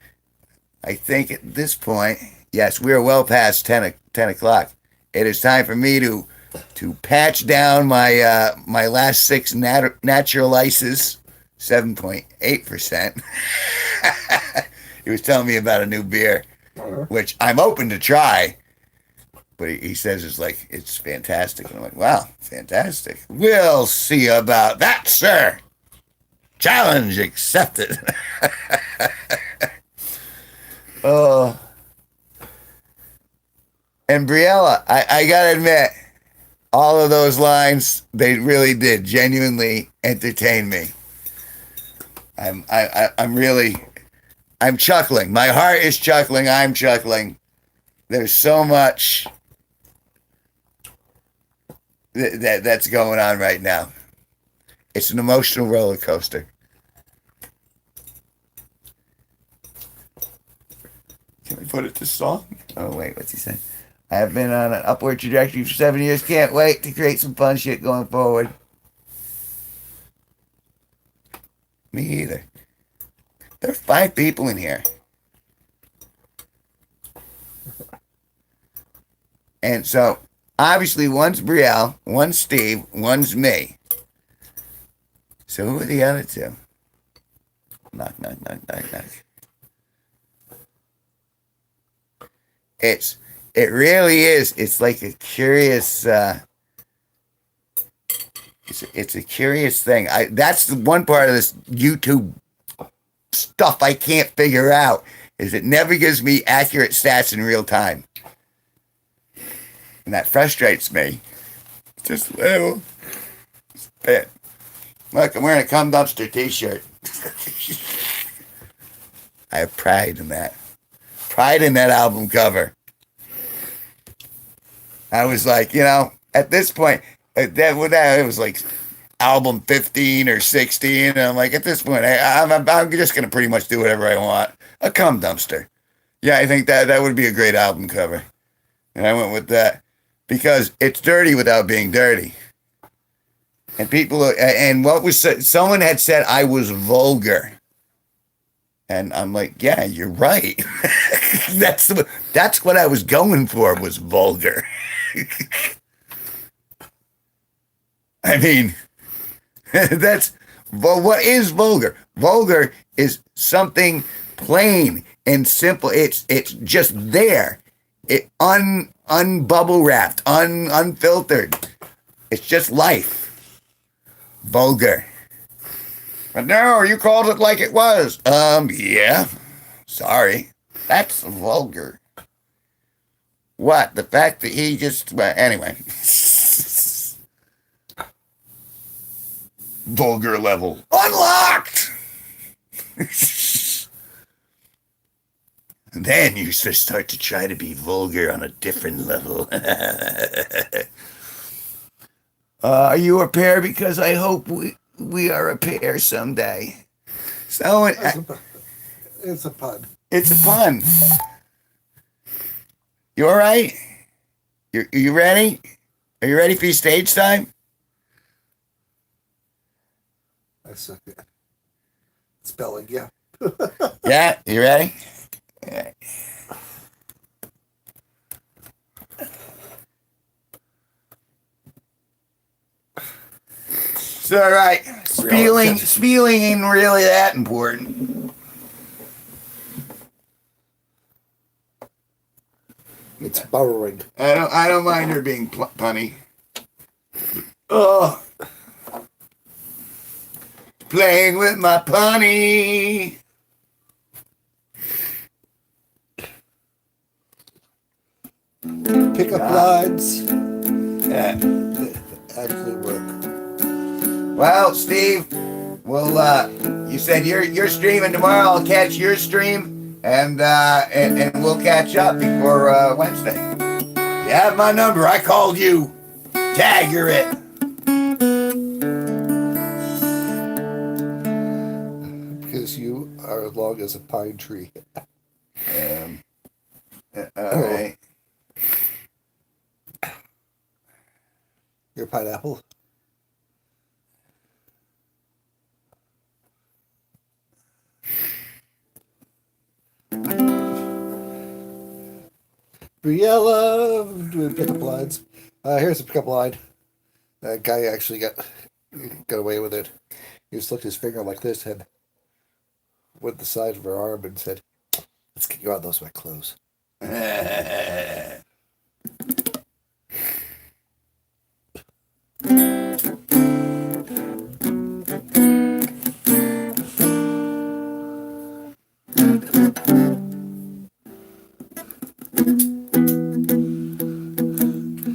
Speaker 1: think at this point, yes, we are well past 10 o'clock. It is time for me to patch down my last 6 natural ices, 7.8%. He was telling me about a new beer, which I'm open to try. But he says it's fantastic. And I'm like, wow, fantastic. We'll see about that, sir. Challenge accepted. Oh. And Briella, I gotta admit, all of those lines, they really did genuinely entertain me. I'm chuckling. My heart is chuckling. I'm chuckling. There's so much that's going on right now. It's an emotional roller coaster. Can we put it to song? Oh, wait, what's he saying? I have been on an upward trajectory for 7 years. Can't wait to create some fun shit going forward. Me either. There are 5 people in here. And so, obviously, one's Brielle, one's Steve, one's me. So who are the other 2? Knock, knock, knock, knock, knock. It really is. It's like a curious. It's a curious thing. That's the one part of this YouTube stuff I can't figure out, is it never gives me accurate stats in real time, and that frustrates me. Just a little bit. Look, I'm wearing a cum dumpster t-shirt. I have pride in that. Pride in that album cover. I was like, at this point, it was like album 15 or 16. And I'm like, at this point, I'm just going to pretty much do whatever I want. A cum dumpster. Yeah, I think that would be a great album cover. And I went with that because it's dirty without being dirty. And someone had said I was vulgar. And I'm like, yeah, you're right. That's what I was going for, was vulgar. I mean, what is vulgar? Vulgar is something plain and simple. It's just there. It unbubble wrapped, unfiltered. It's just life. Vulgar. But no, you called it like it was. Yeah. Sorry. That's vulgar. What? The fact that he just... Well, anyway. Vulgar level. Unlocked! Then you start to try to be vulgar on a different level. Are you a pair? Because I hope we are a pair someday. So
Speaker 2: It's a pun.
Speaker 1: It's a pun. You all right? You ready? Are you ready for your stage time?
Speaker 2: I suck at spelling, yeah.
Speaker 1: Yeah, you ready? Yeah. It's all right. Spelling ain't really that important.
Speaker 2: It's borrowing.
Speaker 1: I don't mind her being punny. Oh. playing with my pony.
Speaker 2: Pickup lines
Speaker 1: Yeah.
Speaker 2: actually work.
Speaker 1: Well, Steve, well, you said you're streaming tomorrow. I'll catch your stream, and we'll catch up before Wednesday. You have my number. I called you. Tagger it.
Speaker 2: Because you are as long as a pine tree.
Speaker 1: All right.
Speaker 2: Your pineapple. Briella doing pickup lines. Here's a pickup line. That guy actually got away with it. He just looked his finger like this and went the side of her arm and said, "Let's get you out of those wet clothes."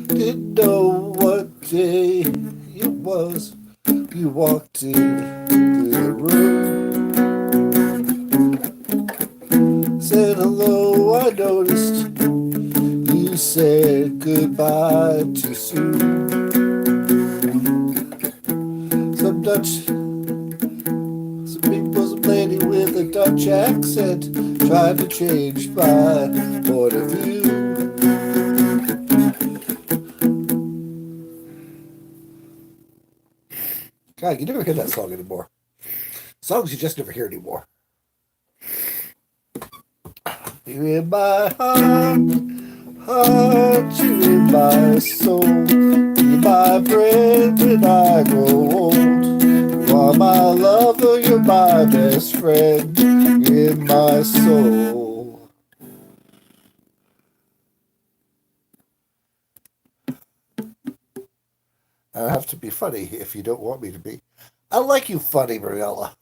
Speaker 2: Didn't know what day it was. You walked into the room, said hello. I noticed you said goodbye too soon. Some people's lady with a Dutch accent tried to change my point of view. God, you never hear that song anymore. Songs you just never hear anymore. You're in my heart, you're in my soul. You're my friend and I grow old. You are my lover, you're my best friend. You're in my soul. I have to be funny if you don't want me to be. I like you funny, Briella.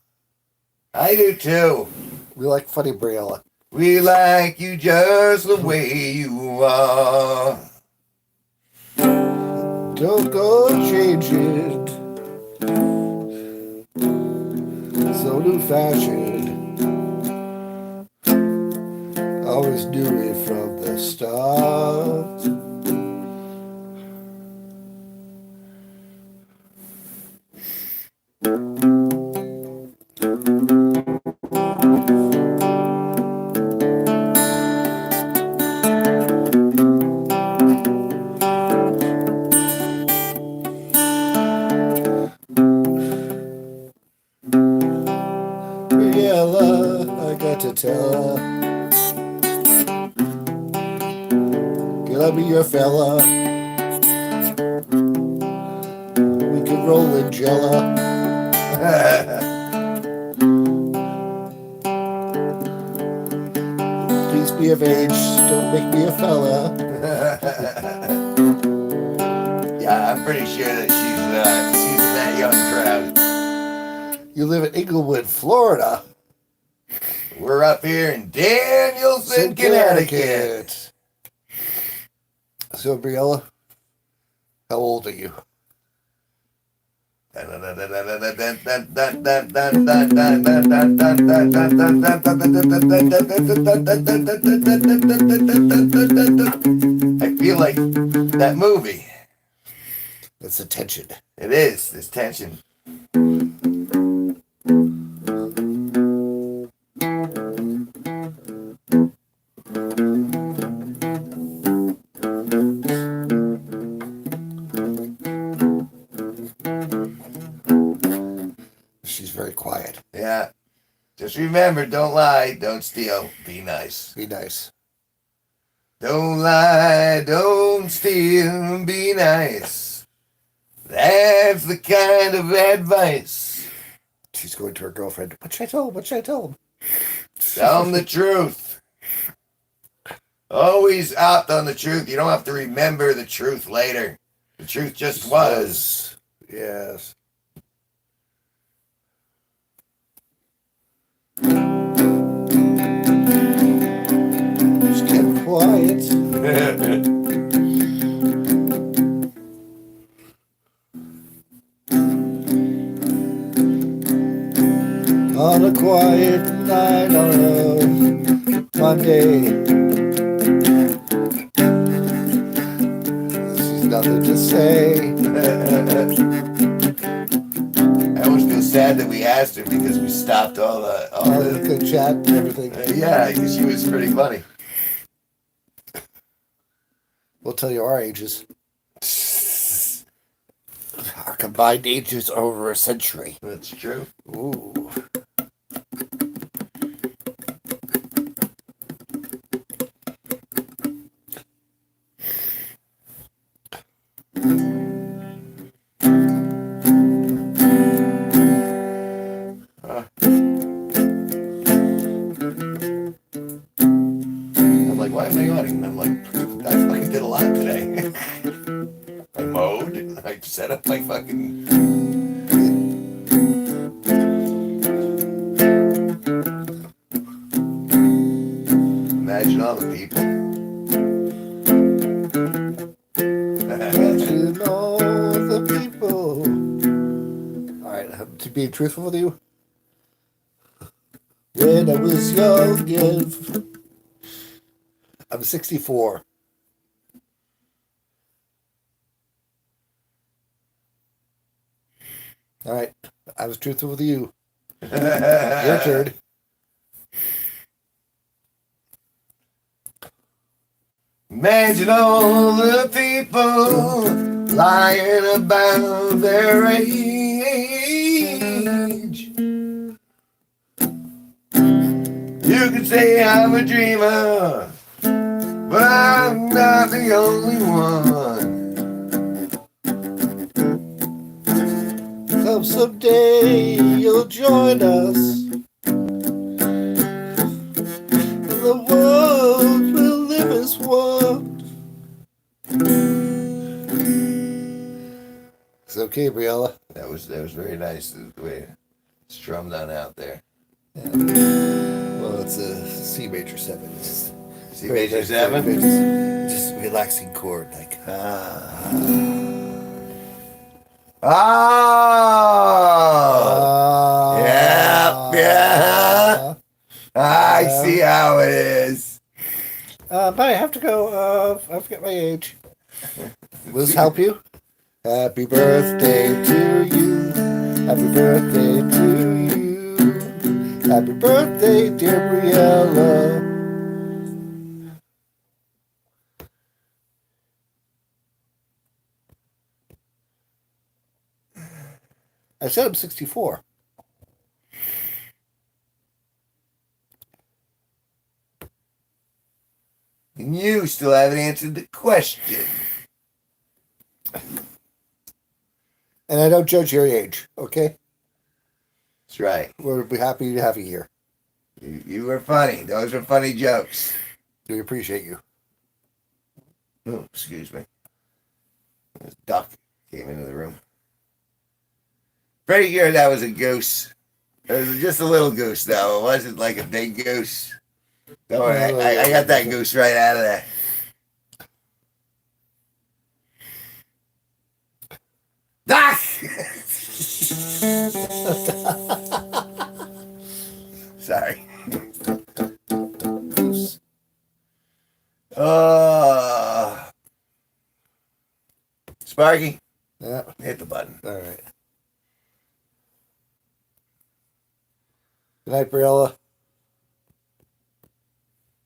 Speaker 1: I do too.
Speaker 2: We like funny Briella.
Speaker 1: We like you just the way you are.
Speaker 2: Don't go change it. So new fashioned. Always knew it from the start. Briella, I got to tell her. Can I be your fella? We could roll in Jella. Please be of age, don't make me a fella.
Speaker 1: Yeah, I'm pretty sure that she's in that young crowd.
Speaker 2: You live in Inglewood, Florida.
Speaker 1: We're up here in Danielson, Connecticut.
Speaker 2: So, Briella, how old are you?
Speaker 1: I feel like that movie.
Speaker 2: That's the tension.
Speaker 1: It is. There's tension.
Speaker 2: She's very quiet.
Speaker 1: Yeah. Just remember, don't lie, don't steal, be nice.
Speaker 2: Be nice.
Speaker 1: Don't lie, don't steal, be nice. That's the kind of advice.
Speaker 2: She's going to her girlfriend. What should I tell him? What should I tell him?
Speaker 1: Tell them the truth. Always opt on the truth. You don't have to remember the truth later. The truth just was.
Speaker 2: Yes. On a quiet night on a Monday, she's nothing to say.
Speaker 1: I almost feel sad that we asked her because we stopped all the
Speaker 2: Good chat and everything.
Speaker 1: yeah, because she was pretty funny.
Speaker 2: We'll tell you our ages. Our combined ages are over a century.
Speaker 1: That's true.
Speaker 2: Ooh.
Speaker 1: I'm like, why am I yawning? I'm like, I fucking did a lot today. I mowed. I set up my fucking. Imagine all the people.
Speaker 2: Imagine all the people. All right, to be truthful with you, when I was young, I'm 64. All right, I was truthful with you. Your turn.
Speaker 1: Imagine all the people lying about their age. You could say I'm a dreamer, but I'm not the only one.
Speaker 2: So someday you'll join us. The world will live as one. It's okay, Briella.
Speaker 1: That was very nice the way it strummed on out there.
Speaker 2: Yeah. Well, it's a C major 7. It's
Speaker 1: C major 7?
Speaker 2: Just relaxing chord, like.
Speaker 1: Oh! Yeah. I see how it is.
Speaker 2: But I have to go. I forget my age. Will this help you? Happy birthday to you. Happy birthday to you. Happy birthday, dear Briella. I said I'm 64.
Speaker 1: And you still haven't answered the question.
Speaker 2: And I don't judge your age, okay?
Speaker 1: That's right.
Speaker 2: We'll be happy to have you here.
Speaker 1: You were funny. Those were funny jokes.
Speaker 2: We appreciate you.
Speaker 1: Oh, excuse me. This duck came into the room. Pretty sure that was a goose. It was just a little goose, though. It wasn't like a big goose. Don't worry, I got that goose right out of there. Ah! Sorry. Sparky,
Speaker 2: Yeah.
Speaker 1: hit the button.
Speaker 2: All right. Good night, Briella.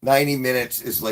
Speaker 1: 90 minutes is like